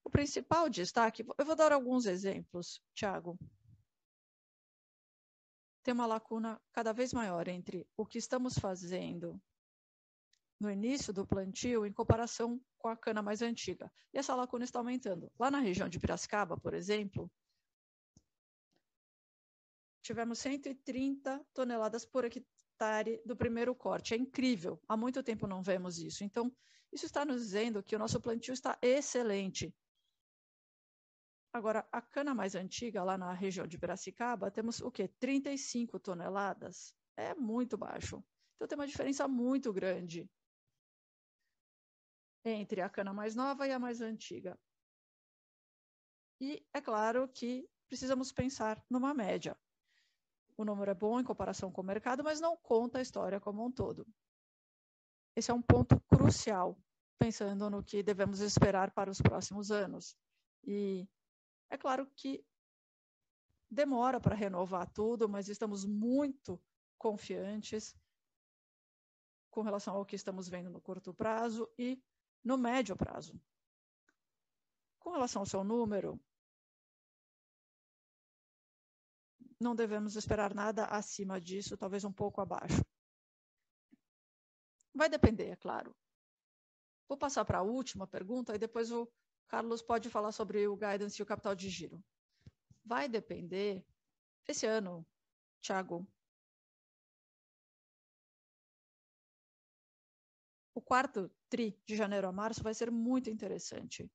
O principal destaque, eu vou dar alguns exemplos, Thiago. Tem uma lacuna cada vez maior entre o que estamos fazendo no início do plantio em comparação com a cana mais antiga. E essa lacuna está aumentando. Lá na região de Piracicaba, por exemplo, tivemos 130 toneladas por hectare do primeiro corte. É incrível. Há muito tempo não vemos isso. Então, isso está nos dizendo que o nosso plantio está excelente. Agora, a cana mais antiga, lá na região de Piracicaba, temos o quê? 35 toneladas. É muito baixo. Então, tem uma diferença muito grande entre a cana mais nova e a mais antiga. E é claro que precisamos pensar numa média. O número é bom em comparação com o mercado, mas não conta a história como um todo. Esse é um ponto crucial, pensando no que devemos esperar para os próximos anos. E é claro que demora para renovar tudo, mas estamos muito confiantes com relação ao que estamos vendo no curto prazo e no médio prazo. Com relação ao seu número, não devemos esperar nada acima disso, talvez um pouco abaixo. Vai depender, é claro. Vou passar para a última pergunta e depois o Carlos pode falar sobre o guidance e o capital de giro. Vai depender, esse ano, Thiago, o quarto TRI, de janeiro a março, vai ser muito interessante,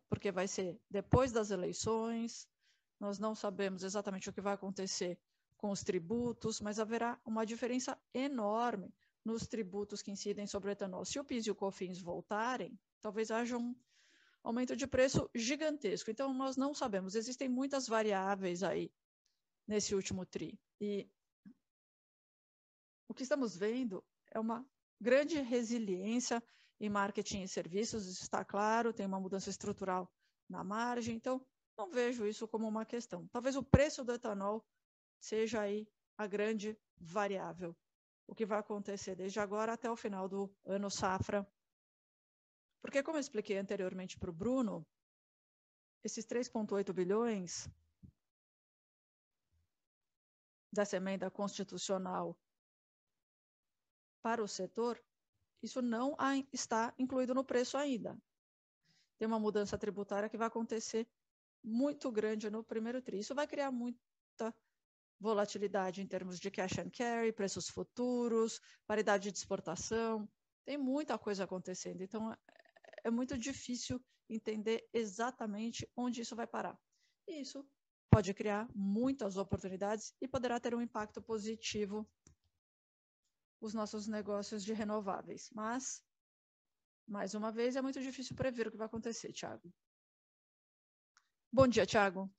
porque vai ser depois das eleições, nós não sabemos exatamente o que vai acontecer com os tributos, mas haverá uma diferença enorme nos tributos que incidem sobre o etanol. Se o PIS e o COFINS voltarem, talvez haja um aumento de preço gigantesco. Então, nós não sabemos. Existem muitas variáveis aí nesse último TRI. E o que estamos vendo é uma grande resiliência em marketing e serviços, isso está claro, tem uma mudança estrutural na margem, então não vejo isso como uma questão. Talvez o preço do etanol seja aí a grande variável. O que vai acontecer desde agora até o final do ano safra. Porque, como eu expliquei anteriormente para o Bruno, esses 3,8 bilhões dessa emenda constitucional para o setor, isso não está incluído no preço ainda. Tem uma mudança tributária que vai acontecer muito grande no primeiro tri. Isso vai criar muita volatilidade em termos de cash and carry, preços futuros, paridade de exportação. Tem muita coisa acontecendo. Então, é muito difícil entender exatamente onde isso vai parar. E isso pode criar muitas oportunidades e poderá ter um impacto positivo nos nossos negócios de renováveis. Mas, mais uma vez, é muito difícil prever o que vai acontecer, Thiago. Bom dia, Thiago.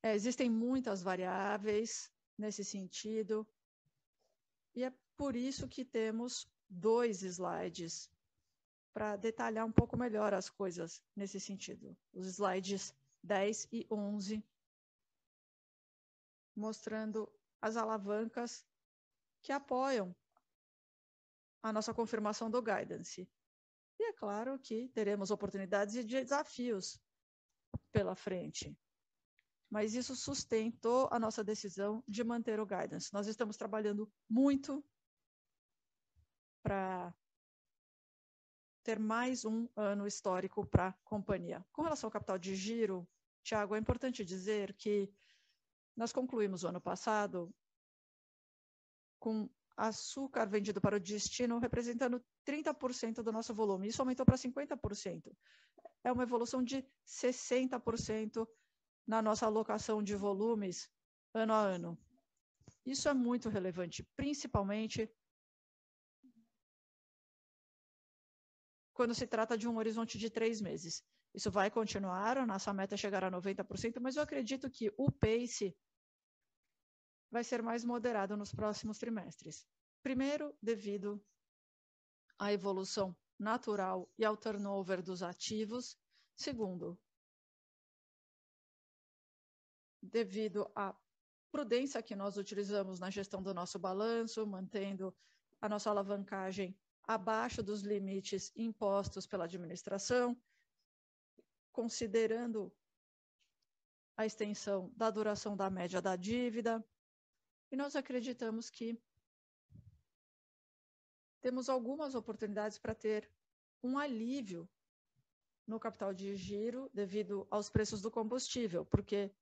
Existem muitas variáveis nesse sentido, e é por isso que temos 2 slides para detalhar um pouco melhor as coisas nesse sentido. Os slides 10 e 11, mostrando as alavancas que apoiam a nossa confirmação do guidance. E é claro que teremos oportunidades e desafios pela frente. Mas isso sustentou a nossa decisão de manter o guidance. Nós estamos trabalhando muito para ter mais um ano histórico para a companhia. Com relação ao capital de giro, Thiago, é importante dizer que nós concluímos o ano passado com açúcar vendido para o destino representando 30% do nosso volume. Isso aumentou para 50%. É uma evolução de 60% na nossa alocação de volumes ano a ano. Isso é muito relevante, principalmente quando se trata de um horizonte de 3 meses. Isso vai continuar, a nossa meta é chegar a 90%, mas eu acredito que o pace vai ser mais moderado nos próximos trimestres. Primeiro, devido à evolução natural e ao turnover dos ativos. Segundo, devido à prudência que nós utilizamos na gestão do nosso balanço, mantendo a nossa alavancagem abaixo dos limites impostos pela administração, considerando a extensão da duração da média da dívida. E nós acreditamos que temos algumas oportunidades para ter um alívio no capital de giro devido aos preços do combustível, porque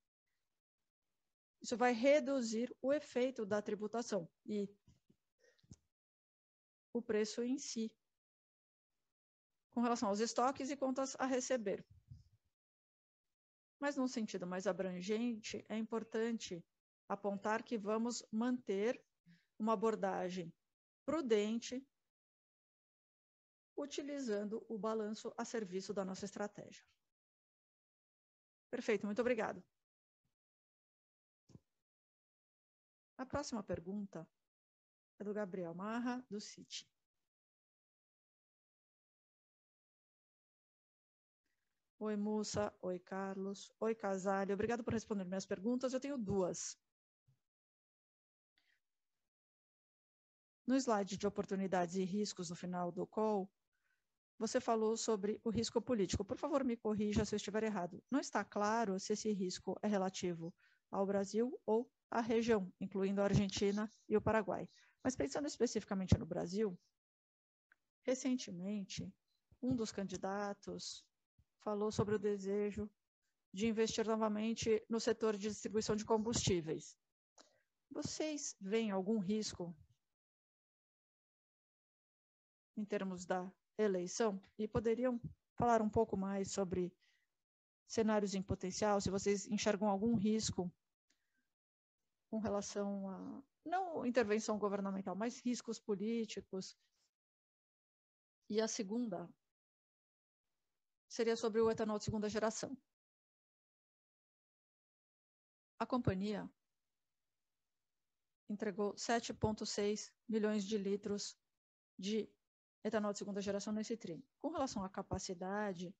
isso vai reduzir o efeito da tributação e o preço em si, com relação aos estoques e contas a receber. Mas, num sentido mais abrangente, é importante apontar que vamos manter uma abordagem prudente, utilizando o balanço a serviço da nossa estratégia. Perfeito, muito obrigado. A próxima pergunta é do Gabriel Marra, do Citi. Oi, Mussa. Oi, Carlos. Oi, Casale. Obrigado por responder minhas perguntas. Eu tenho 2. No slide de oportunidades e riscos no final do call, você falou sobre o risco político. Por favor, me corrija se eu estiver errado. Não está claro se esse risco é relativo ao Brasil ou à região, incluindo a Argentina e o Paraguai. Mas pensando especificamente no Brasil, recentemente, um dos candidatos falou sobre o desejo de investir novamente no setor de distribuição de combustíveis. Vocês veem algum risco em termos da eleição? E poderiam falar um pouco mais sobre cenários em potencial, se vocês enxergam algum risco com relação a, não intervenção governamental, mas riscos políticos. E a segunda seria sobre o etanol de segunda geração. A companhia entregou 7,6 milhões de litros de etanol de segunda geração nesse tri. Com relação à capacidade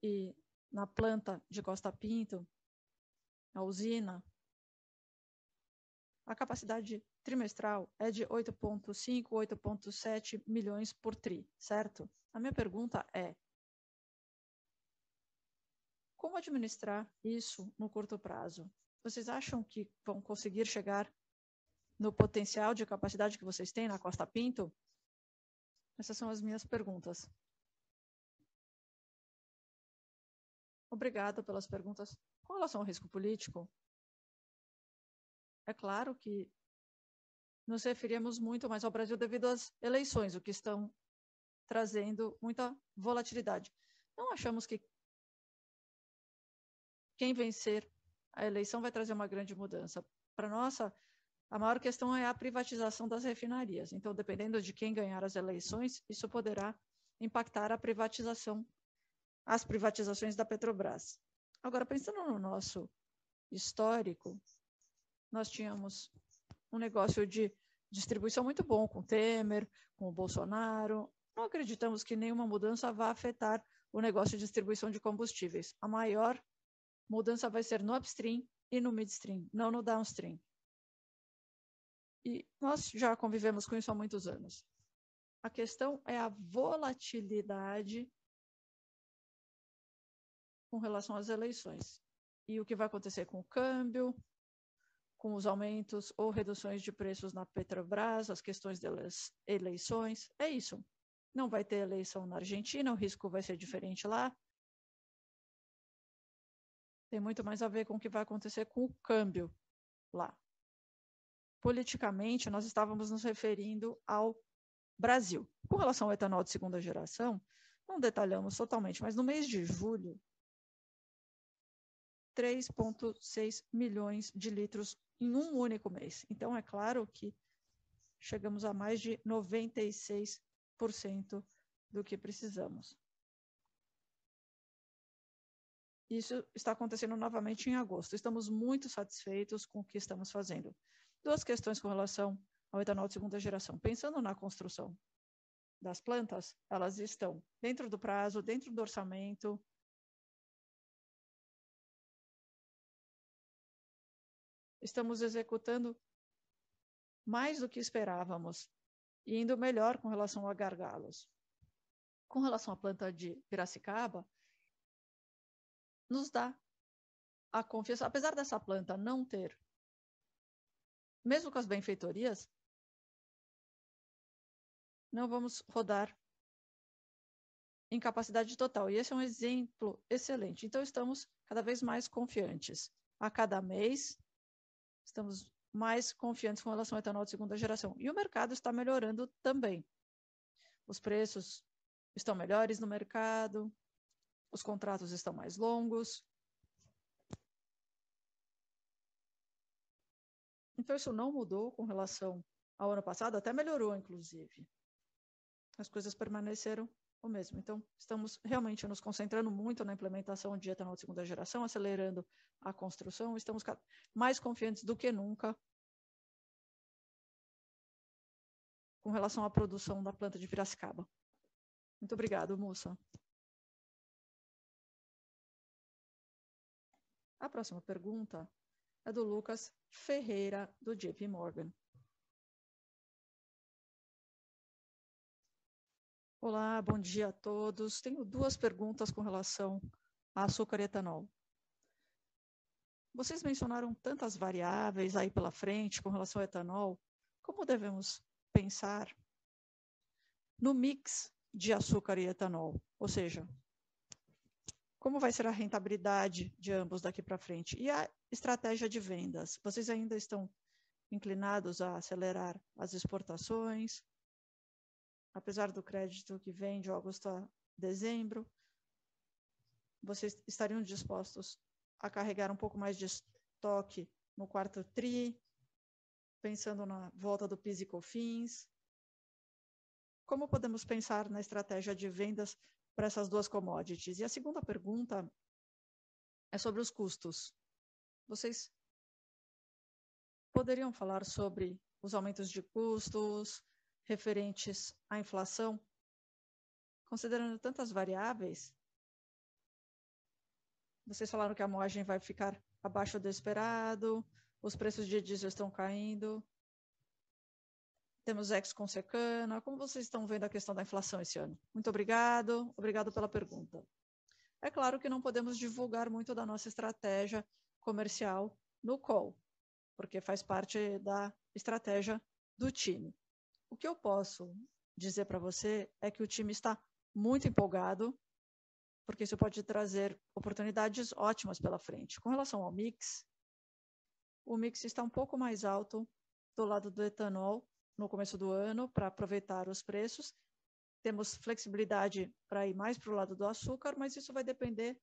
e na planta de Costa Pinto, a usina, a capacidade trimestral é de 8,5, 8,7 milhões por tri, certo? A minha pergunta é, Como administrar isso no curto prazo? Vocês acham que vão conseguir chegar no potencial de capacidade que vocês têm na Costa Pinto? Essas são as minhas perguntas. Obrigada pelas perguntas. Com relação ao risco político, é claro que nos referimos muito mais ao Brasil devido às eleições, o que estão trazendo muita volatilidade. Não achamos que quem vencer a eleição vai trazer uma grande mudança. Para nós, a maior questão é a privatização das refinarias. Então, dependendo de quem ganhar as eleições, isso poderá impactar a privatização, as privatizações da Petrobras. Agora, pensando no nosso histórico, nós tínhamos um negócio de distribuição muito bom com o Temer, com o Bolsonaro. Não acreditamos que nenhuma mudança vá afetar o negócio de distribuição de combustíveis. A maior mudança vai ser no upstream e no midstream, não no downstream. E nós já convivemos com isso há muitos anos. A questão é a volatilidade com relação às eleições. E o que vai acontecer com o câmbio, com os aumentos ou reduções de preços na Petrobras, as questões das eleições. É isso. Não vai ter eleição na Argentina, o risco vai ser diferente lá. Tem muito mais a ver com o que vai acontecer com o câmbio lá. Politicamente, nós estávamos nos referindo ao Brasil. Com relação ao etanol de segunda geração, não detalhamos totalmente, mas no mês de julho, 3,6 milhões de litros em um único mês. Então, é claro que chegamos a mais de 96% do que precisamos. Isso está acontecendo novamente em agosto. Estamos muito satisfeitos com o que estamos fazendo. Duas questões com relação ao etanol de segunda geração. Pensando na construção das plantas, elas estão dentro do prazo, dentro do orçamento. Estamos executando mais do que esperávamos e indo melhor com relação a gargalos. Com relação à planta de Piracicaba, nos dá a confiança, apesar dessa planta não ter, mesmo com as benfeitorias, não vamos rodar em capacidade total. E esse é um exemplo excelente. Então, estamos cada vez mais confiantes. A cada mês, estamos mais confiantes com relação ao etanol de segunda geração. E o mercado está melhorando também. Os preços estão melhores no mercado, os contratos estão mais longos. Então, isso não mudou com relação ao ano passado, até melhorou, inclusive. As coisas permaneceram o mesmo. Então, estamos realmente nos concentrando muito na implementação de etanol de segunda geração, acelerando a construção. Estamos mais confiantes do que nunca com relação à produção da planta de Piracicaba. Muito obrigado, Mussa. A próxima pergunta é do Lucas Ferreira, do JP Morgan. Olá, bom dia a todos. Tenho duas perguntas com relação a açúcar e etanol. Vocês mencionaram tantas variáveis aí pela frente com relação ao etanol. Como devemos pensar no mix de açúcar e etanol? Ou seja, como vai ser a rentabilidade de ambos daqui para frente? E a estratégia de vendas? Vocês ainda estão inclinados a acelerar as exportações? Apesar do crédito que vem de agosto a dezembro, vocês estariam dispostos a carregar um pouco mais de estoque no quarto tri, pensando na volta do PIS e COFINS? Como podemos pensar na estratégia de vendas para essas duas commodities? E a segunda pergunta é sobre os custos. Vocês poderiam falar sobre os aumentos de custos referentes à inflação? Considerando tantas variáveis, vocês falaram que a moagem vai ficar abaixo do esperado, os preços de diesel estão caindo, temos ex-Consecana. Como vocês estão vendo a questão da inflação esse ano? Muito obrigado pela pergunta. É claro que não podemos divulgar muito da nossa estratégia comercial no call, porque faz parte da estratégia do time. O que eu posso dizer para você é que o time está muito empolgado, porque isso pode trazer oportunidades ótimas pela frente. Com relação ao mix, o mix está um pouco mais alto do lado do etanol no começo do ano para aproveitar os preços. Temos flexibilidade para ir mais para o lado do açúcar, mas isso vai depender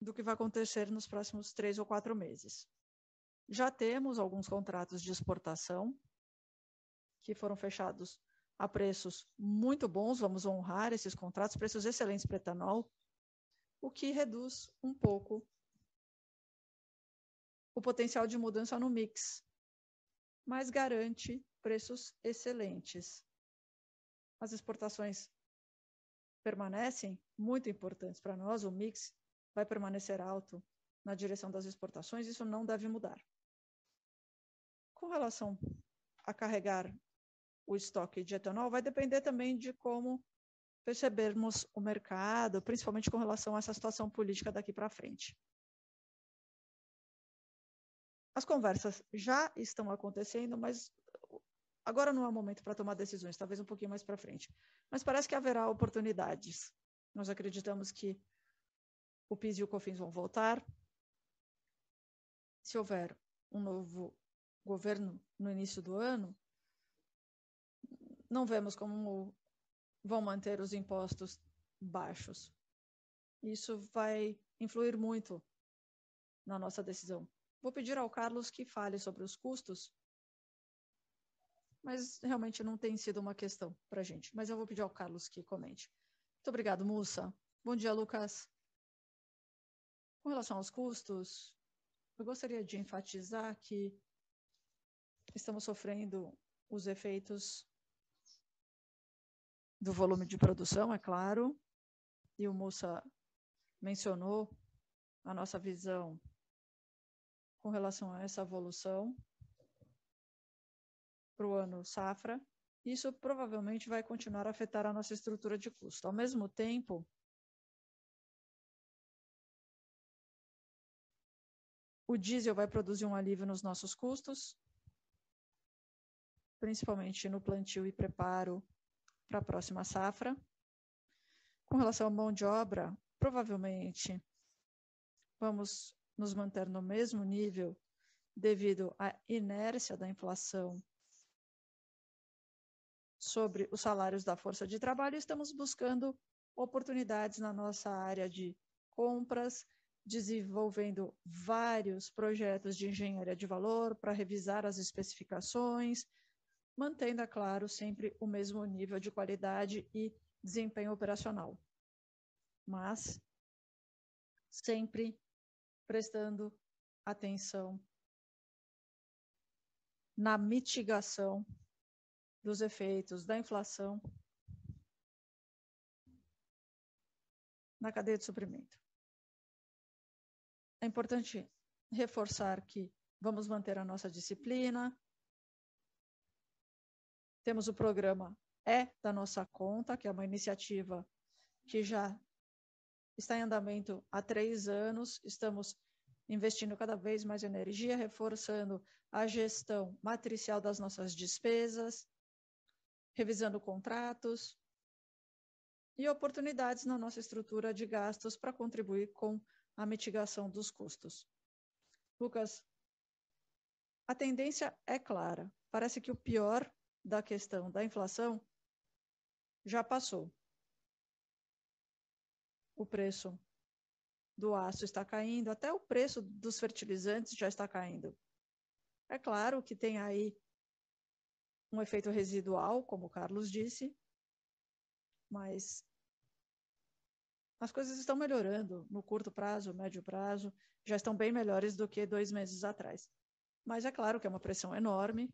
do que vai acontecer nos próximos 3 ou 4 meses. Já temos alguns contratos de exportação que foram fechados a preços muito bons, vamos honrar esses contratos, preços excelentes para etanol, o que reduz um pouco o potencial de mudança no mix, mas garante preços excelentes. As exportações permanecem muito importantes para nós, o mix vai permanecer alto na direção das exportações, isso não deve mudar. Com relação a carregar o estoque de etanol, vai depender também de como percebermos o mercado, principalmente com relação a essa situação política daqui para frente. As conversas já estão acontecendo, mas agora não é o momento para tomar decisões, talvez um pouquinho mais para frente. Mas parece que haverá oportunidades. Nós acreditamos que o PIS e o COFINS vão voltar. Se houver um novo governo no início do ano, não vemos como vão manter os impostos baixos. Isso vai influir muito na nossa decisão. Vou pedir ao Carlos que fale sobre os custos, mas realmente não tem sido uma questão para a gente. Mas eu vou pedir ao Carlos que comente. Muito obrigado, Mussa. Bom dia, Lucas. Com relação aos custos, eu gostaria de enfatizar que estamos sofrendo os efeitos do volume de produção, é claro, e o Mussa mencionou a nossa visão com relação a essa evolução para o ano safra. Isso provavelmente vai continuar a afetar a nossa estrutura de custo. Ao mesmo tempo, o diesel vai produzir um alívio nos nossos custos, principalmente no plantio e preparo para a próxima safra. Com relação à mão de obra, provavelmente vamos nos manter no mesmo nível devido à inércia da inflação sobre os salários da força de trabalho. Estamos buscando oportunidades na nossa área de compras, desenvolvendo vários projetos de engenharia de valor para revisar as especificações, mantendo, é claro, sempre o mesmo nível de qualidade e desempenho operacional, mas sempre prestando atenção na mitigação dos efeitos da inflação na cadeia de suprimento. É importante reforçar que vamos manter a nossa disciplina. Temos o programa É da Nossa Conta, que é uma iniciativa que já está em andamento há 3 anos. Estamos investindo cada vez mais energia, reforçando a gestão matricial das nossas despesas, revisando contratos e oportunidades na nossa estrutura de gastos para contribuir com a mitigação dos custos. Lucas, a tendência é clara. Parece que o pior da questão da inflação já passou. O preço do aço está caindo, até o preço dos fertilizantes já está caindo. É claro que tem aí um efeito residual, como o Carlos disse, mas as coisas estão melhorando no curto prazo, médio prazo, já estão bem melhores do que 2 meses atrás. Mas é claro que é uma pressão enorme.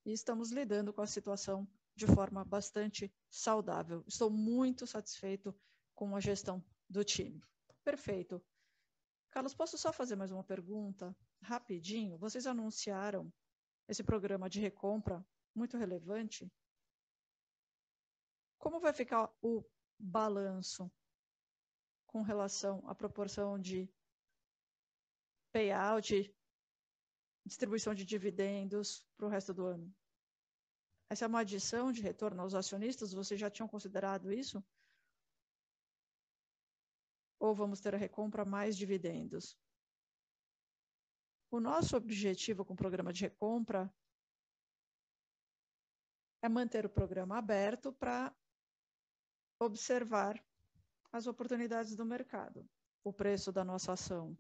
E estamos lidando com a situação de forma bastante saudável. Estou muito satisfeito com a gestão do time. Perfeito. Carlos, posso só fazer mais uma pergunta? Rapidinho. Vocês anunciaram esse programa de recompra muito relevante. Como vai ficar o balanço com relação à proporção de payout, distribuição de dividendos para o resto do ano? Essa é uma adição de retorno aos acionistas? Vocês já tinham considerado isso? Ou vamos ter a recompra mais dividendos? O nosso objetivo com o programa de recompra é manter o programa aberto para observar as oportunidades do mercado. O preço da nossa ação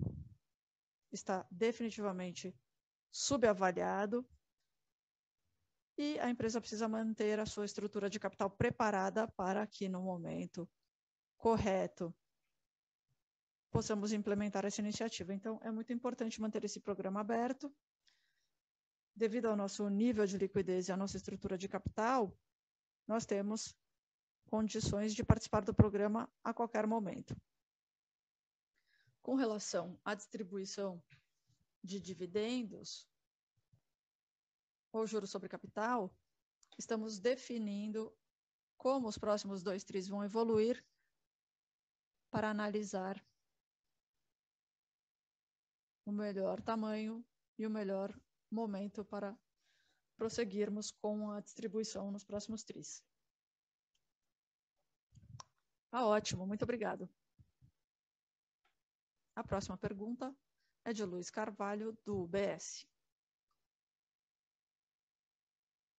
está definitivamente subavaliado e a empresa precisa manter a sua estrutura de capital preparada para que, no momento correto, possamos implementar essa iniciativa. Então, é muito importante manter esse programa aberto. Devido ao nosso nível de liquidez e à nossa estrutura de capital, nós temos condições de participar do programa a qualquer momento. Com relação à distribuição de dividendos ou juros sobre capital, estamos definindo como os próximos 2 tris vão evoluir para analisar o melhor tamanho e o melhor momento para prosseguirmos com a distribuição nos próximos tris. Ótimo, muito obrigado. A próxima pergunta é de Luiz Carvalho, do UBS.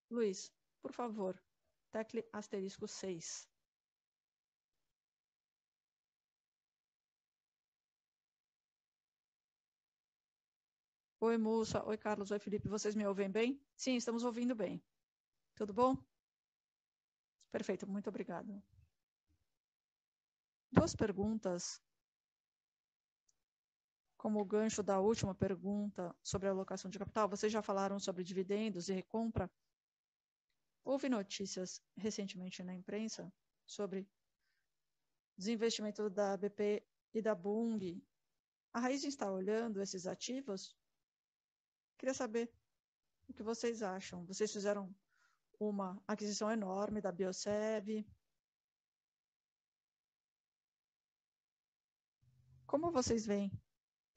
Luiz, por favor, tecle *6. Oi, Mussa. Oi, Carlos. Oi, Felipe. Vocês me ouvem bem? Sim, estamos ouvindo bem. Tudo bom? Perfeito, muito obrigado. 2 perguntas, como o gancho da última pergunta sobre a alocação de capital. Vocês já falaram sobre dividendos e recompra. Houve notícias recentemente na imprensa sobre desinvestimento da BP e da Bung. A Raízen está olhando esses ativos? Queria saber o que vocês acham. Vocês fizeram uma aquisição enorme da Biosev. Como vocês veem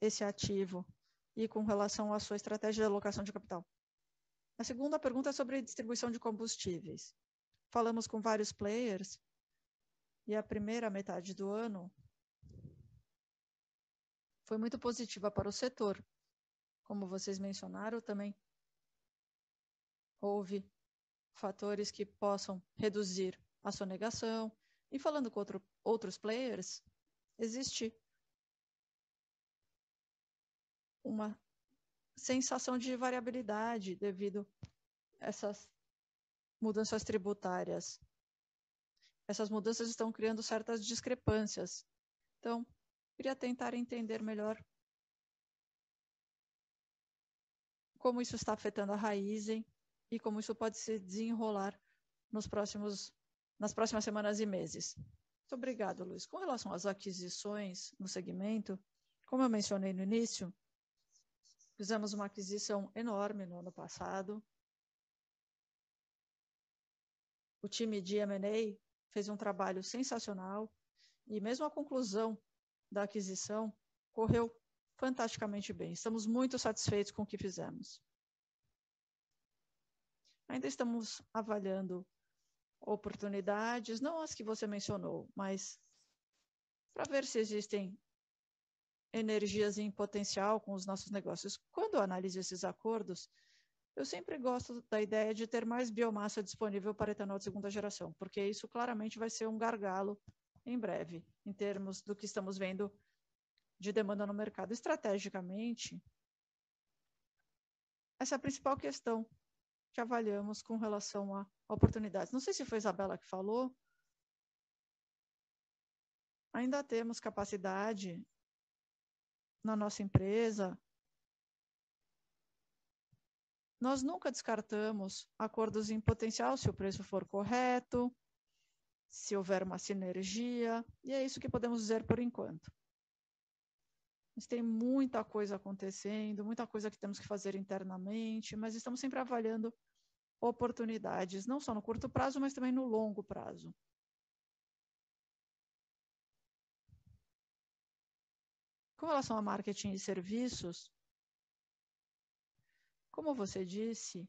esse ativo e com relação à sua estratégia de alocação de capital? A segunda pergunta é sobre distribuição de combustíveis. Falamos com vários players e a primeira metade do ano foi muito positiva para o setor. Como vocês mencionaram, também houve fatores que possam reduzir a sonegação. E falando com outros players, existe uma sensação de variabilidade devido a essas mudanças tributárias. Essas mudanças estão criando certas discrepâncias. Então, queria tentar entender melhor como isso está afetando a Raízen e como isso pode se desenrolar nas próximas semanas e meses. Muito obrigado, Luiz. Com relação às aquisições no segmento, como eu mencionei no início, fizemos uma aquisição enorme no ano passado. O time de M&A fez um trabalho sensacional e mesmo a conclusão da aquisição correu fantasticamente bem. Estamos muito satisfeitos com o que fizemos. Ainda estamos avaliando oportunidades, não as que você mencionou, mas para ver se existem energias em potencial com os nossos negócios. Quando eu analiso esses acordos, eu sempre gosto da ideia de ter mais biomassa disponível para etanol de segunda geração, porque isso claramente vai ser um gargalo em breve, em termos do que estamos vendo de demanda no mercado. Estrategicamente, essa é a principal questão que avaliamos com relação a oportunidades. Não sei se foi a Isabela que falou, ainda temos capacidade na nossa empresa. Nós nunca descartamos acordos em potencial se o preço for correto, se houver uma sinergia, e é isso que podemos dizer por enquanto. Mas tem muita coisa acontecendo, muita coisa que temos que fazer internamente, mas estamos sempre avaliando oportunidades, não só no curto prazo, mas também no longo prazo. Com relação a marketing e serviços, como você disse,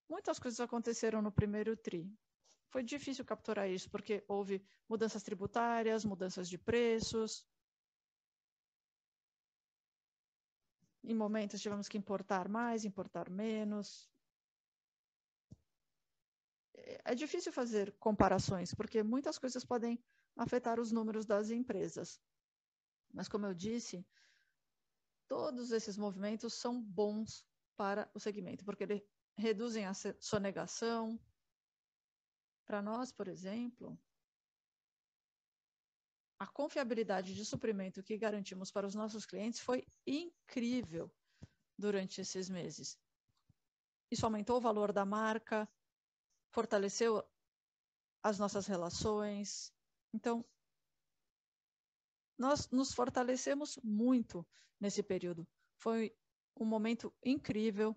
muitas coisas aconteceram no primeiro TRI. Foi difícil capturar isso, porque houve mudanças tributárias, mudanças de preços. Em momentos tivemos que importar mais, importar menos. É difícil fazer comparações, porque muitas coisas podem afetar os números das empresas. Mas, como eu disse, todos esses movimentos são bons para o segmento, porque eles reduzem a sonegação. Para nós, por exemplo, a confiabilidade de suprimento que garantimos para os nossos clientes foi incrível durante esses meses. Isso aumentou o valor da marca, fortaleceu as nossas relações. Então, nós nos fortalecemos muito nesse período. Foi um momento incrível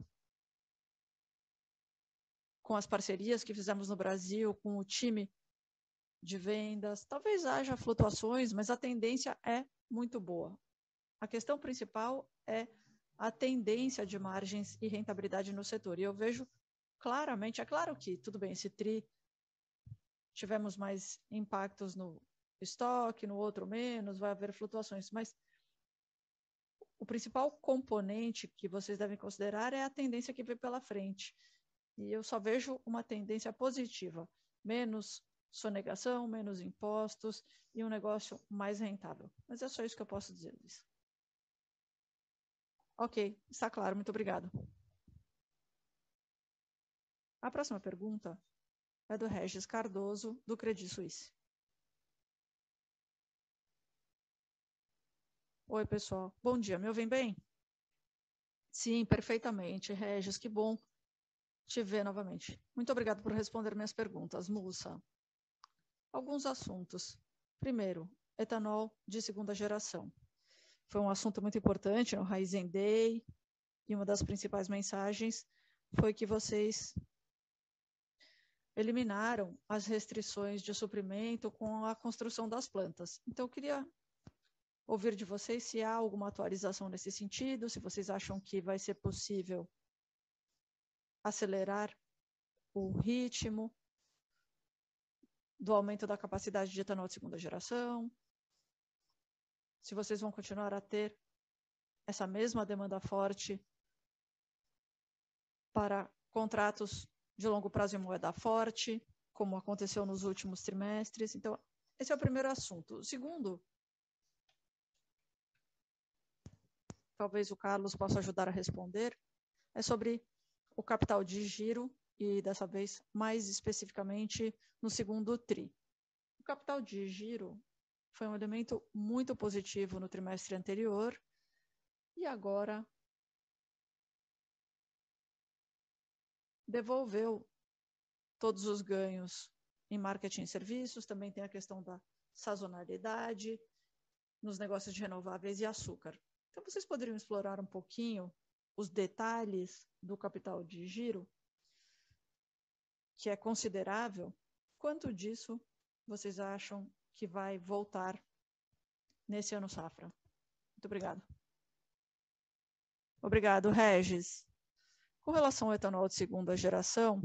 com as parcerias que fizemos no Brasil, com o time de vendas. Talvez haja flutuações, mas a tendência é muito boa. A questão principal é a tendência de margens e rentabilidade no setor. E eu vejo claramente, é claro que, tudo bem, esse TRI, tivemos mais impactos no estoque, no outro menos, vai haver flutuações, mas o principal componente que vocês devem considerar é a tendência que vem pela frente. E eu só vejo uma tendência positiva, menos sonegação, menos impostos e um negócio mais rentável. Mas é só isso que eu posso dizer, Luiz. Ok, está claro, muito obrigado. A próxima pergunta é do Regis Cardoso, do Credit Suisse. Oi, pessoal. Bom dia, me ouvem bem? Sim, perfeitamente. Regis, que bom te ver novamente. Muito obrigado por responder minhas perguntas, Mussa. Alguns assuntos. Primeiro, etanol de segunda geração. Foi um assunto muito importante no Raizen Day, e uma das principais mensagens foi que vocês eliminaram as restrições de suprimento com a construção das plantas. Então, eu queria ouvir de vocês se há alguma atualização nesse sentido, se vocês acham que vai ser possível acelerar o ritmo do aumento da capacidade de etanol de segunda geração, se vocês vão continuar a ter essa mesma demanda forte para contratos de longo prazo em moeda forte, como aconteceu nos últimos trimestres. Então, esse é o primeiro assunto. O segundo, talvez o Carlos possa ajudar a responder, é sobre o capital de giro e, dessa vez, mais especificamente, no segundo TRI. O capital de giro foi um elemento muito positivo no trimestre anterior e agora devolveu todos os ganhos em marketing e serviços. Também tem a questão da sazonalidade nos negócios de renováveis e açúcar. Então, vocês poderiam explorar um pouquinho os detalhes do capital de giro, que é considerável. Quanto disso vocês acham que vai voltar nesse ano safra? Muito obrigado. Obrigado, Regis. Com relação ao etanol de segunda geração,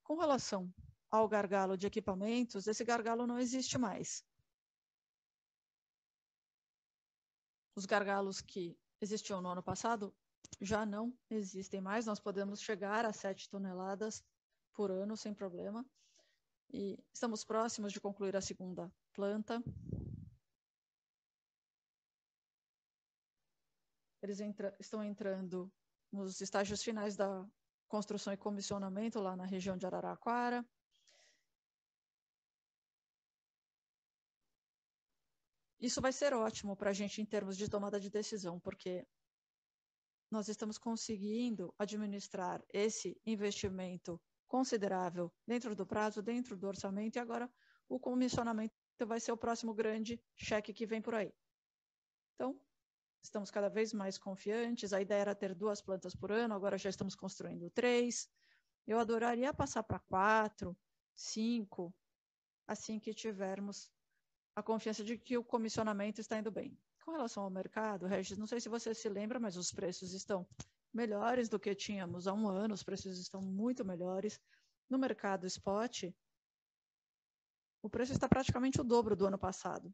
com relação ao gargalo de equipamentos, esse gargalo não existe mais. Os gargalos que existiam no ano passado já não existem mais. Nós podemos chegar a 7 toneladas por ano sem problema. E estamos próximos de concluir a segunda planta. Eles estão entrando nos estágios finais da construção e comissionamento lá na região de Araraquara. Isso vai ser ótimo para a gente em termos de tomada de decisão, porque nós estamos conseguindo administrar esse investimento considerável dentro do prazo, dentro do orçamento, e agora o comissionamento vai ser o próximo grande cheque que vem por aí. Então, estamos cada vez mais confiantes. A ideia era ter 2 plantas por ano, agora já estamos construindo 3. Eu adoraria passar para 4, 5, assim que tivermos a confiança de que o comissionamento está indo bem. Com relação ao mercado, Regis, não sei se você se lembra, mas os preços estão melhores do que tínhamos há um ano, os preços estão muito melhores. No mercado spot, o preço está praticamente o dobro do ano passado.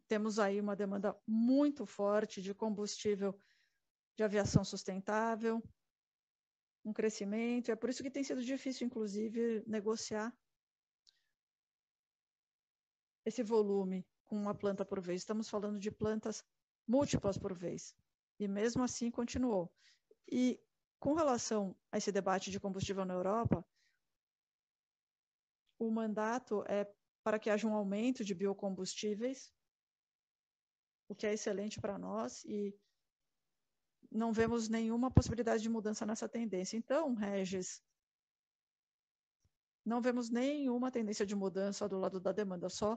Temos aí uma demanda muito forte de combustível de aviação sustentável, um crescimento, e é por isso que tem sido difícil, inclusive, negociar esse volume com uma planta por vez. Estamos falando de plantas múltiplas por vez. E mesmo assim continuou. E com relação a esse debate de combustível na Europa, o mandato é para que haja um aumento de biocombustíveis, o que é excelente para nós, e não vemos nenhuma possibilidade de mudança nessa tendência. Então, Regis, não vemos nenhuma tendência de mudança do lado da demanda, só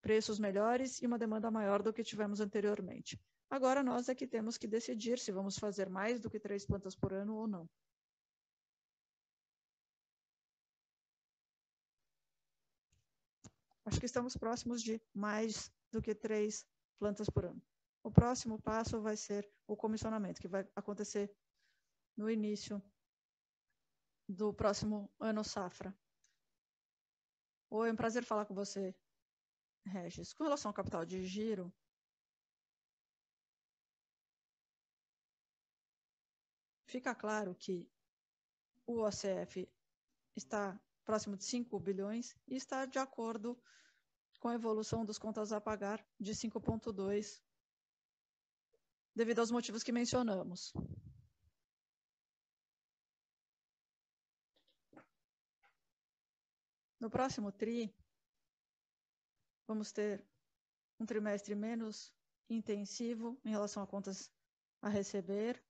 preços melhores e uma demanda maior do que tivemos anteriormente. Agora nós é que temos que decidir se vamos fazer mais do que 3 plantas por ano ou não. Acho que estamos próximos de mais do que 3 plantas por ano. O próximo passo vai ser o comissionamento, que vai acontecer no início do próximo ano safra. Oi, é um prazer falar com você, Regis. Com relação ao capital de giro, fica claro que o OCF está próximo de 5 bilhões e está de acordo com a evolução dos contas a pagar de 5,2, devido aos motivos que mencionamos. No próximo TRI, vamos ter um trimestre menos intensivo em relação a contas a receber.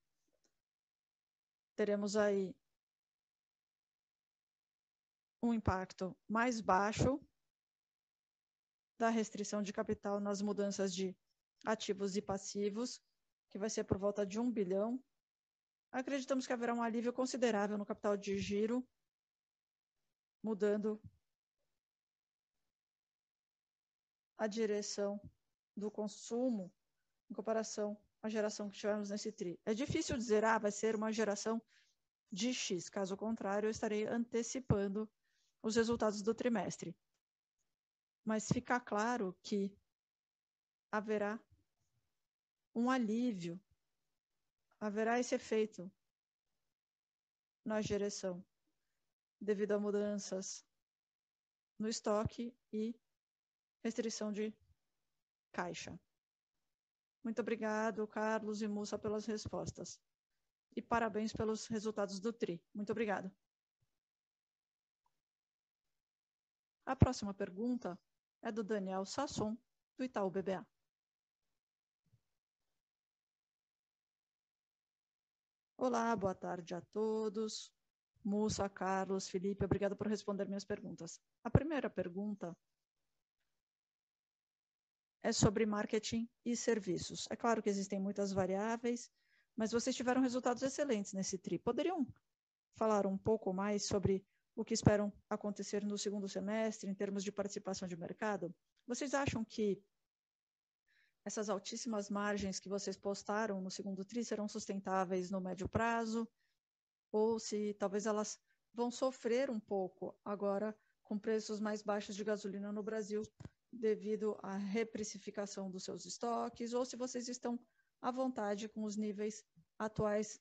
Teremos aí um impacto mais baixo da restrição de capital nas mudanças de ativos e passivos, que vai ser por volta de 1 bilhão. Acreditamos que haverá um alívio considerável no capital de giro, mudando a direção do consumo em comparação à geração que tivemos nesse TRI. É difícil dizer, vai ser uma geração de X. Caso contrário, eu estarei antecipando os resultados do trimestre. Mas fica claro que haverá um alívio, haverá esse efeito na direção, devido a mudanças no estoque e restrição de caixa. Muito obrigado, Carlos e Mussa, pelas respostas. E parabéns pelos resultados do TRI. Muito obrigado. A próxima pergunta é do Daniel Sasson, do Itaú BBA. Olá, boa tarde a todos. Mussa, Carlos, Felipe, obrigado por responder minhas perguntas. A primeira pergunta é sobre marketing e serviços. É claro que existem muitas variáveis, mas vocês tiveram resultados excelentes nesse TRI. Poderiam falar um pouco mais sobre o que esperam acontecer no segundo semestre, em termos de participação de mercado? Vocês acham que essas altíssimas margens que vocês postaram no segundo TRI serão sustentáveis no médio prazo? Ou se talvez elas vão sofrer um pouco agora com preços mais baixos de gasolina no Brasil, devido à reprecificação dos seus estoques, ou se vocês estão à vontade com os níveis atuais.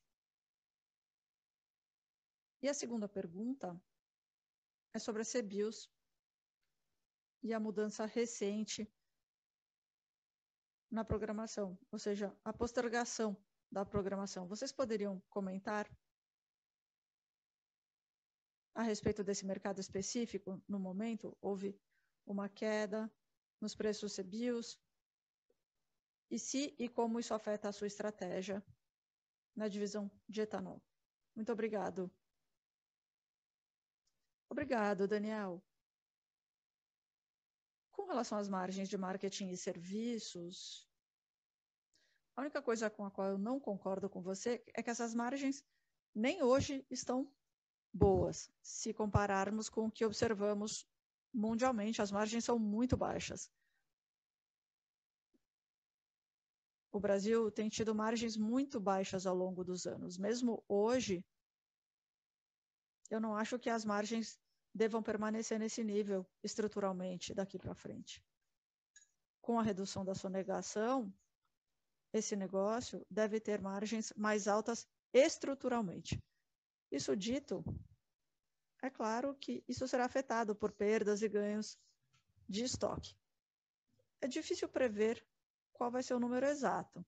E a segunda pergunta é sobre a CBIOS e a mudança recente na programação, ou seja, a postergação da programação. Vocês poderiam comentar a respeito desse mercado específico? No momento, houve uma queda nos preços CBIOS, e se e como isso afeta a sua estratégia na divisão de etanol. Muito obrigado. Obrigado, Daniel. Com relação às margens de marketing e serviços, A única coisa com a qual eu não concordo com você é que essas margens nem hoje estão boas. Se compararmos com o que observamos mundialmente, as margens são muito baixas. O Brasil tem tido margens muito baixas ao longo dos anos. Mesmo hoje, eu não acho que as margens devam permanecer nesse nível estruturalmente daqui para frente. Com a redução da sonegação, esse negócio deve ter margens mais altas estruturalmente. Isso dito, é claro que isso será afetado por perdas e ganhos de estoque. É difícil prever qual vai ser o número exato.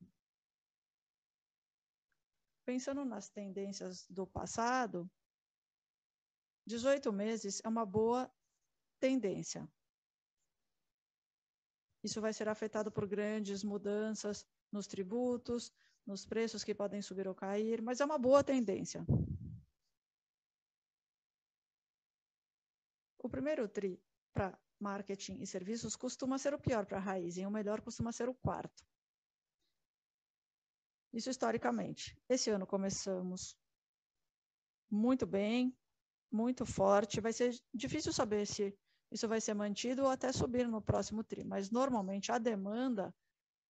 Pensando nas tendências do passado, 18 meses é uma boa tendência. Isso vai ser afetado por grandes mudanças nos tributos, nos preços que podem subir ou cair, mas é uma boa tendência. O primeiro TRI para marketing e serviços costuma ser o pior para a Raízen, o melhor costuma ser o quarto. Isso historicamente. Esse ano começamos muito bem, muito forte. Vai ser difícil saber se isso vai ser mantido ou até subir no próximo TRI, mas normalmente a demanda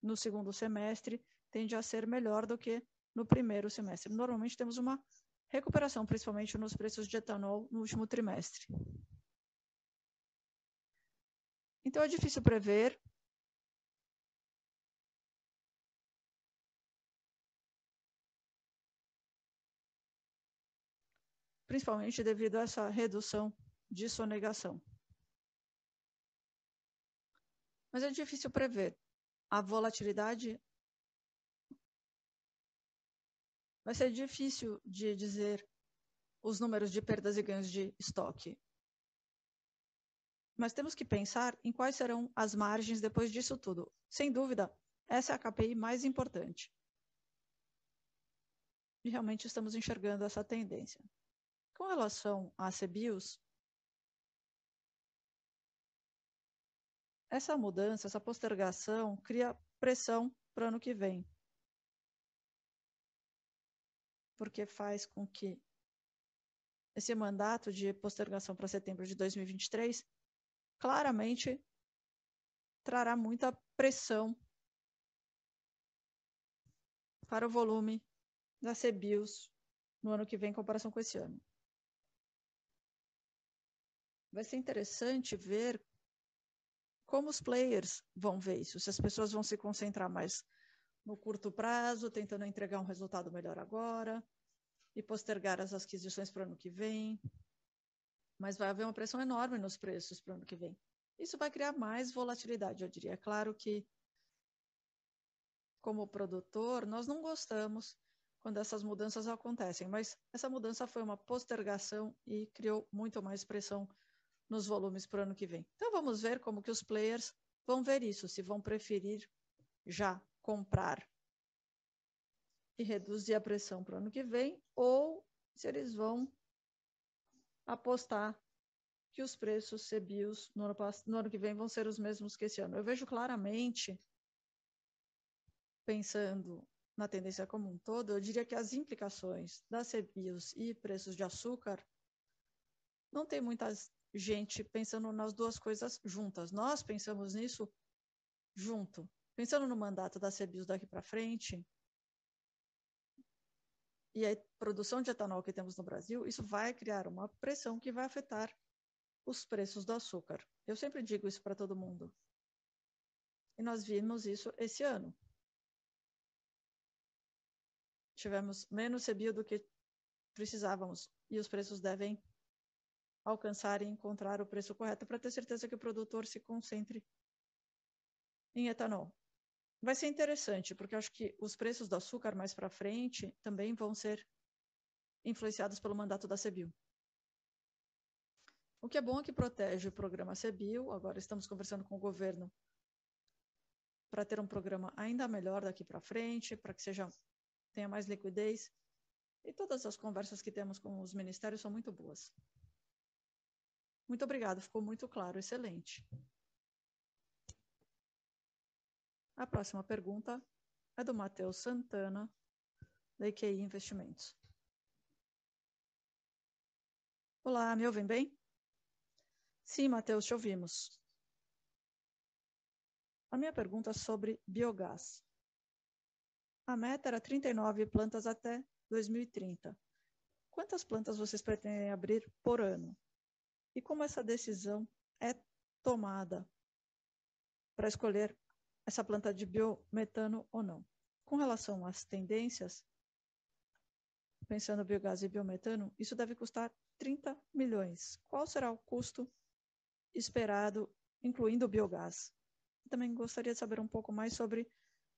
no segundo semestre tende a ser melhor do que no primeiro semestre. Normalmente temos uma recuperação, principalmente nos preços de etanol no último trimestre. Então é difícil prever. Principalmente devido a essa redução de sonegação. Mas é difícil prever. A volatilidade vai ser difícil de dizer os números de perdas e ganhos de estoque. Mas temos que pensar em quais serão as margens depois disso tudo. Sem dúvida, essa é a KPI mais importante. E realmente estamos enxergando essa tendência. Com relação a CBIOS, essa mudança, essa postergação, cria pressão para o ano que vem. Porque faz com que esse mandato de postergação para setembro de 2023 claramente trará muita pressão para o volume da CBIOS no ano que vem em comparação com esse ano. Vai ser interessante ver como os players vão ver isso, se as pessoas vão se concentrar mais no curto prazo, tentando entregar um resultado melhor agora e postergar as aquisições para o ano que vem. Mas vai haver uma pressão enorme nos preços para o ano que vem. Isso vai criar mais volatilidade, eu diria. É claro que, como produtor, nós não gostamos quando essas mudanças acontecem, mas essa mudança foi uma postergação e criou muito mais pressão nos volumes para o ano que vem. Então vamos ver como que os players vão ver isso, se vão preferir já comprar e reduzir a pressão para o ano que vem, ou se eles vão apostar que os preços CBIOS no ano que vem vão ser os mesmos que esse ano. Eu vejo claramente, pensando na tendência como um todo, eu diria que as implicações das CBIOS e preços de açúcar não tem muita gente pensando nas duas coisas juntas. Nós pensamos nisso junto. Pensando no mandato da CBIOS daqui para frente e a produção de etanol que temos no Brasil, isso vai criar uma pressão que vai afetar os preços do açúcar. Eu sempre digo isso para todo mundo. E nós vimos isso esse ano. Tivemos menos CBIO do que precisávamos e os preços devem alcançar e encontrar o preço correto para ter certeza que o produtor se concentre em etanol. Vai ser interessante, porque eu acho que os preços do açúcar mais para frente também vão ser influenciados pelo mandato da CBIO. O que é bom é que protege o programa CBIO. Agora estamos conversando com o governo para ter um programa ainda melhor daqui para frente, para que tenha mais liquidez. E todas as conversas que temos com os ministérios são muito boas. Muito obrigada, ficou muito claro, excelente. A próxima pergunta é do Matheus Santana, da IQI Investimentos. Olá, me ouvem bem? Sim, Matheus, te ouvimos. A minha pergunta é sobre biogás. A meta era 39 plantas até 2030. Quantas plantas vocês pretendem abrir por ano? E como essa decisão é tomada para escolher essa planta de biometano ou não? Com relação às tendências, pensando em biogás e biometano, isso deve custar 30 milhões. Qual será o custo esperado, incluindo o biogás? Também gostaria de saber um pouco mais sobre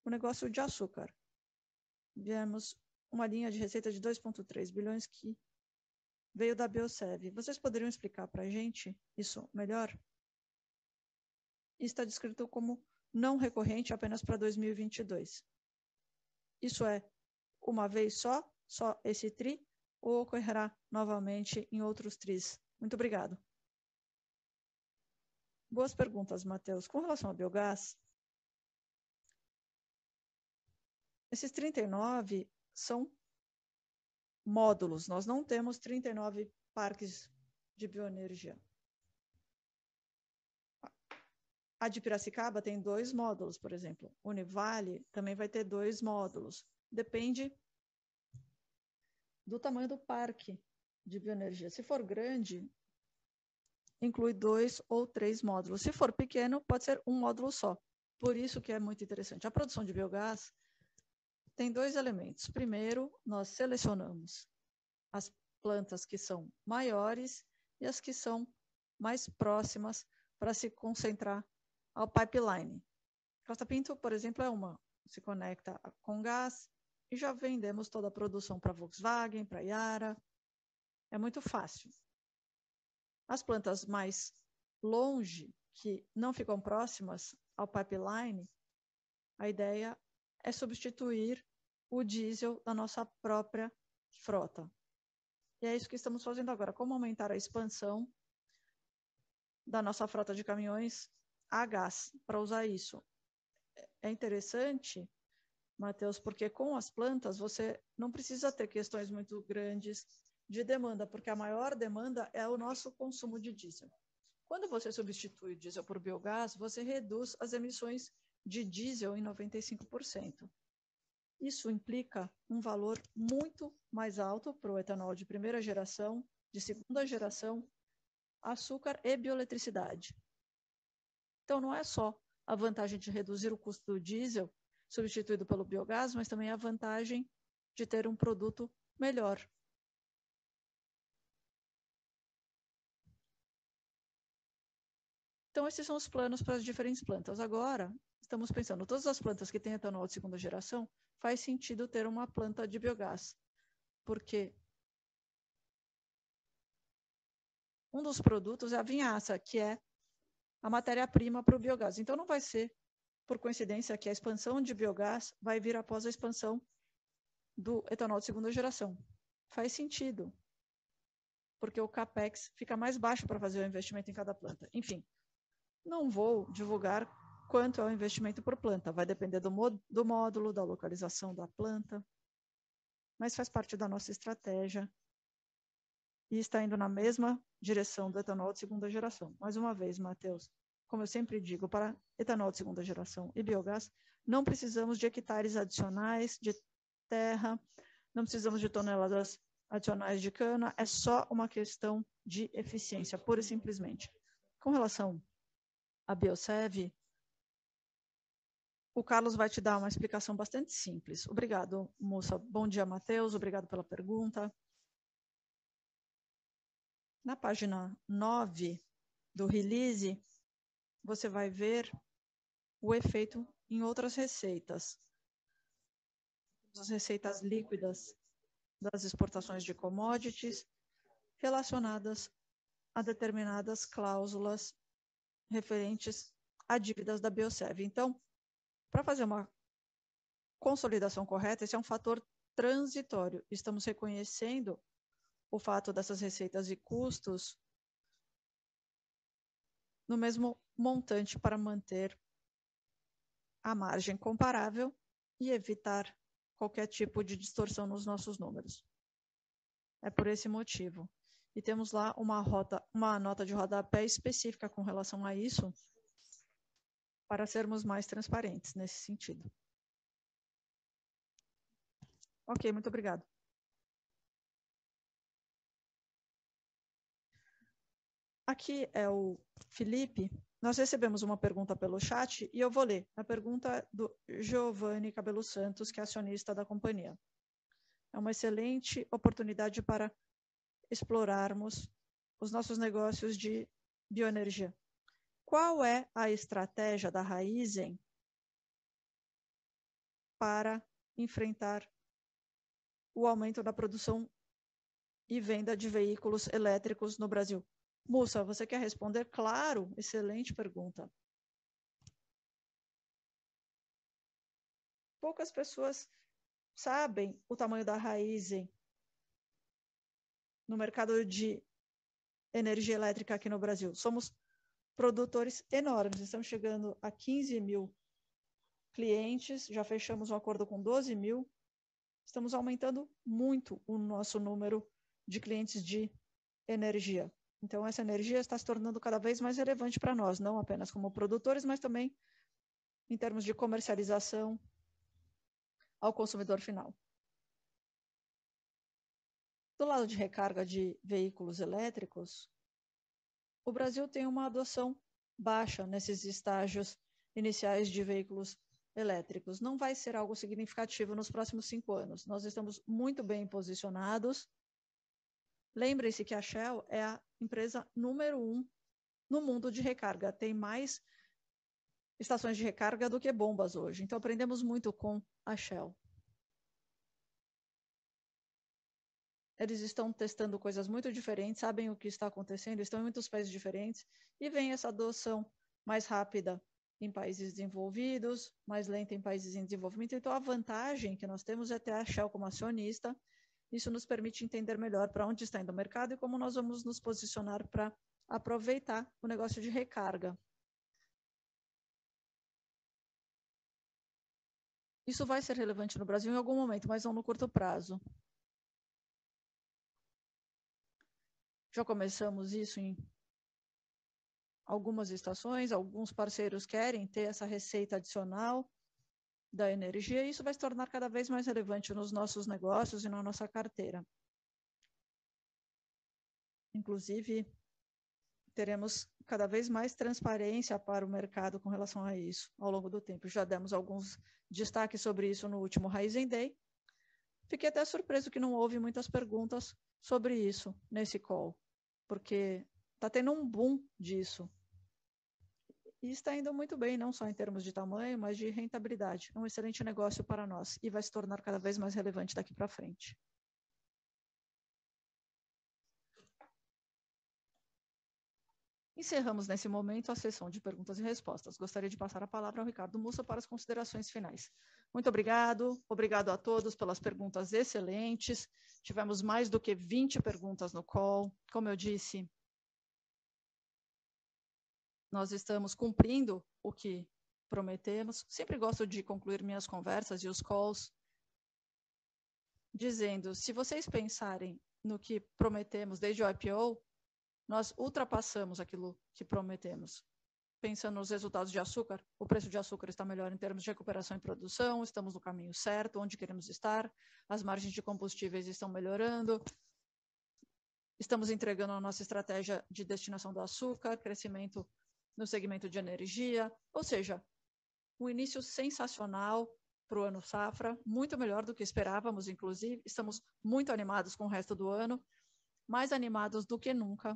o negócio de açúcar. Viemos uma linha de receita de 2,3 bilhões que veio da Biosev. Vocês poderiam explicar para a gente isso melhor? Está descrito como não recorrente apenas para 2022. Isso é uma vez só esse TRI, ou ocorrerá novamente em outros TRIs? Muito obrigado. Boas perguntas, Matheus. Com relação ao biogás, esses 39 são módulos. Nós não temos 39 parques de bioenergia. A de Piracicaba tem 2 módulos, por exemplo. Univale também vai ter 2 módulos. Depende do tamanho do parque de bioenergia. Se for grande, inclui 2 ou 3 módulos. Se for pequeno, pode ser um módulo só. Por isso que é muito interessante. A produção de biogás tem 2 elementos. Primeiro, nós selecionamos as plantas que são maiores e as que são mais próximas para se concentrar ao pipeline. Costa Pinto, por exemplo, é uma. Se conecta com gás e já vendemos toda a produção para Volkswagen, para Yara. É muito fácil. As plantas mais longe, que não ficam próximas ao pipeline, a ideia é substituir o diesel da nossa própria frota. E é isso que estamos fazendo agora. Como aumentar a expansão da nossa frota de caminhões a gás, para usar isso. É interessante, Matheus, porque com as plantas você não precisa ter questões muito grandes de demanda, porque a maior demanda é o nosso consumo de diesel. Quando você substitui o diesel por biogás, você reduz as emissões de diesel em 95%. Isso implica um valor muito mais alto para o etanol de primeira geração, de segunda geração, açúcar e bioeletricidade. Então, não é só a vantagem de reduzir o custo do diesel substituído pelo biogás, mas também a vantagem de ter um produto melhor. Então, esses são os planos para as diferentes plantas. Agora, estamos pensando, todas as plantas que têm etanol de segunda geração, faz sentido ter uma planta de biogás, porque um dos produtos é a vinhaça, que é a matéria-prima para o biogás. Então, não vai ser, por coincidência, que a expansão de biogás vai vir após a expansão do etanol de segunda geração. Faz sentido, porque o CAPEX fica mais baixo para fazer o investimento em cada planta. Enfim, não vou divulgar quanto é o investimento por planta. Vai depender do módulo, da localização da planta, mas faz parte da nossa estratégia e está indo na mesma direção do etanol de segunda geração. Mais uma vez, Matheus, como eu sempre digo, para etanol de segunda geração e biogás, não precisamos de hectares adicionais de terra, não precisamos de toneladas adicionais de cana, é só uma questão de eficiência, pura e simplesmente. Com relação à Biosev, o Carlos vai te dar uma explicação bastante simples. Obrigado, moça. Bom dia, Matheus. Obrigado pela pergunta. Na página 9 do release, você vai ver o efeito em outras receitas. As receitas líquidas das exportações de commodities relacionadas a determinadas cláusulas referentes a dívidas da Biosev. Então, para fazer uma consolidação correta, esse é um fator transitório. Estamos reconhecendo o fato dessas receitas e custos no mesmo montante para manter a margem comparável e evitar qualquer tipo de distorção nos nossos números. É por esse motivo. E temos lá uma nota de rodapé específica com relação a isso, para sermos mais transparentes nesse sentido. Ok, muito obrigado. Aqui é o Felipe. Nós recebemos uma pergunta pelo chat e eu vou ler. A pergunta é do Giovanni Cabelo Santos, que é acionista da companhia. É uma excelente oportunidade para explorarmos os nossos negócios de bioenergia. Qual é a estratégia da Raízen para enfrentar o aumento da produção e venda de veículos elétricos no Brasil? Mussa, você quer responder? Claro, excelente pergunta. Poucas pessoas sabem o tamanho da Raízen no mercado de energia elétrica aqui no Brasil. Somos produtores enormes, estamos chegando a 15 mil clientes, já fechamos um acordo com 12 mil, estamos aumentando muito o nosso número de clientes de energia. Então, essa energia está se tornando cada vez mais relevante para nós, não apenas como produtores, mas também em termos de comercialização ao consumidor final. Do lado de recarga de veículos elétricos, o Brasil tem uma adoção baixa nesses estágios iniciais de veículos elétricos. Não vai ser algo significativo nos próximos 5 anos. Nós estamos muito bem posicionados. Lembre-se que a Shell é a empresa número 1 no mundo de recarga. Tem mais estações de recarga do que bombas hoje. Então, aprendemos muito com a Shell. Eles estão testando coisas muito diferentes, sabem o que está acontecendo, estão em muitos países diferentes, e vem essa adoção mais rápida em países desenvolvidos, mais lenta em países em desenvolvimento. Então, a vantagem que nós temos é ter a Shell como acionista. Isso nos permite entender melhor para onde está indo o mercado e como nós vamos nos posicionar para aproveitar o negócio de recarga. Isso vai ser relevante no Brasil em algum momento, mas não no curto prazo. Já começamos isso em algumas estações, alguns parceiros querem ter essa receita adicional da energia, e isso vai se tornar cada vez mais relevante nos nossos negócios e na nossa carteira. Inclusive, teremos cada vez mais transparência para o mercado com relação a isso ao longo do tempo. Já demos alguns destaques sobre isso no último Raízen Day. Fiquei até surpreso que não houve muitas perguntas sobre isso nesse call, porque está tendo um boom disso. E está indo muito bem, não só em termos de tamanho, mas de rentabilidade. É um excelente negócio para nós e vai se tornar cada vez mais relevante daqui para frente. Encerramos nesse momento a sessão de perguntas e respostas. Gostaria de passar a palavra ao Ricardo Mussa para as considerações finais. Muito obrigado. Obrigado a todos pelas perguntas excelentes. Tivemos mais do que 20 perguntas no call. Como eu disse, nós estamos cumprindo o que prometemos. Sempre gosto de concluir minhas conversas e os calls dizendo, se vocês pensarem no que prometemos desde o IPO, nós ultrapassamos aquilo que prometemos. Pensando nos resultados de açúcar, o preço de açúcar está melhor em termos de recuperação e produção, estamos no caminho certo, onde queremos estar, as margens de combustíveis estão melhorando, estamos entregando a nossa estratégia de destinação do açúcar, crescimento no segmento de energia, ou seja, um início sensacional para o ano safra, muito melhor do que esperávamos, inclusive, estamos muito animados com o resto do ano, mais animados do que nunca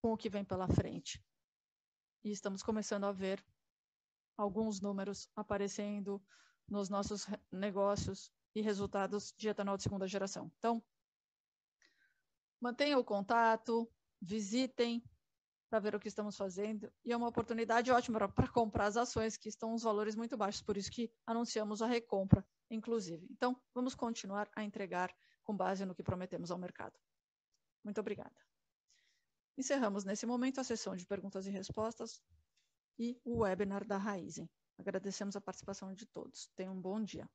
com o que vem pela frente. E estamos começando a ver alguns números aparecendo nos nossos negócios e resultados de etanol de segunda geração. Então, mantenham o contato, visitem para ver o que estamos fazendo, e é uma oportunidade ótima para comprar as ações, que estão os valores muito baixos, por isso que anunciamos a recompra, inclusive. Então, vamos continuar a entregar com base no que prometemos ao mercado. Muito obrigada. Encerramos nesse momento a sessão de perguntas e respostas e o webinar da Raízen. Agradecemos a participação de todos. Tenham um bom dia.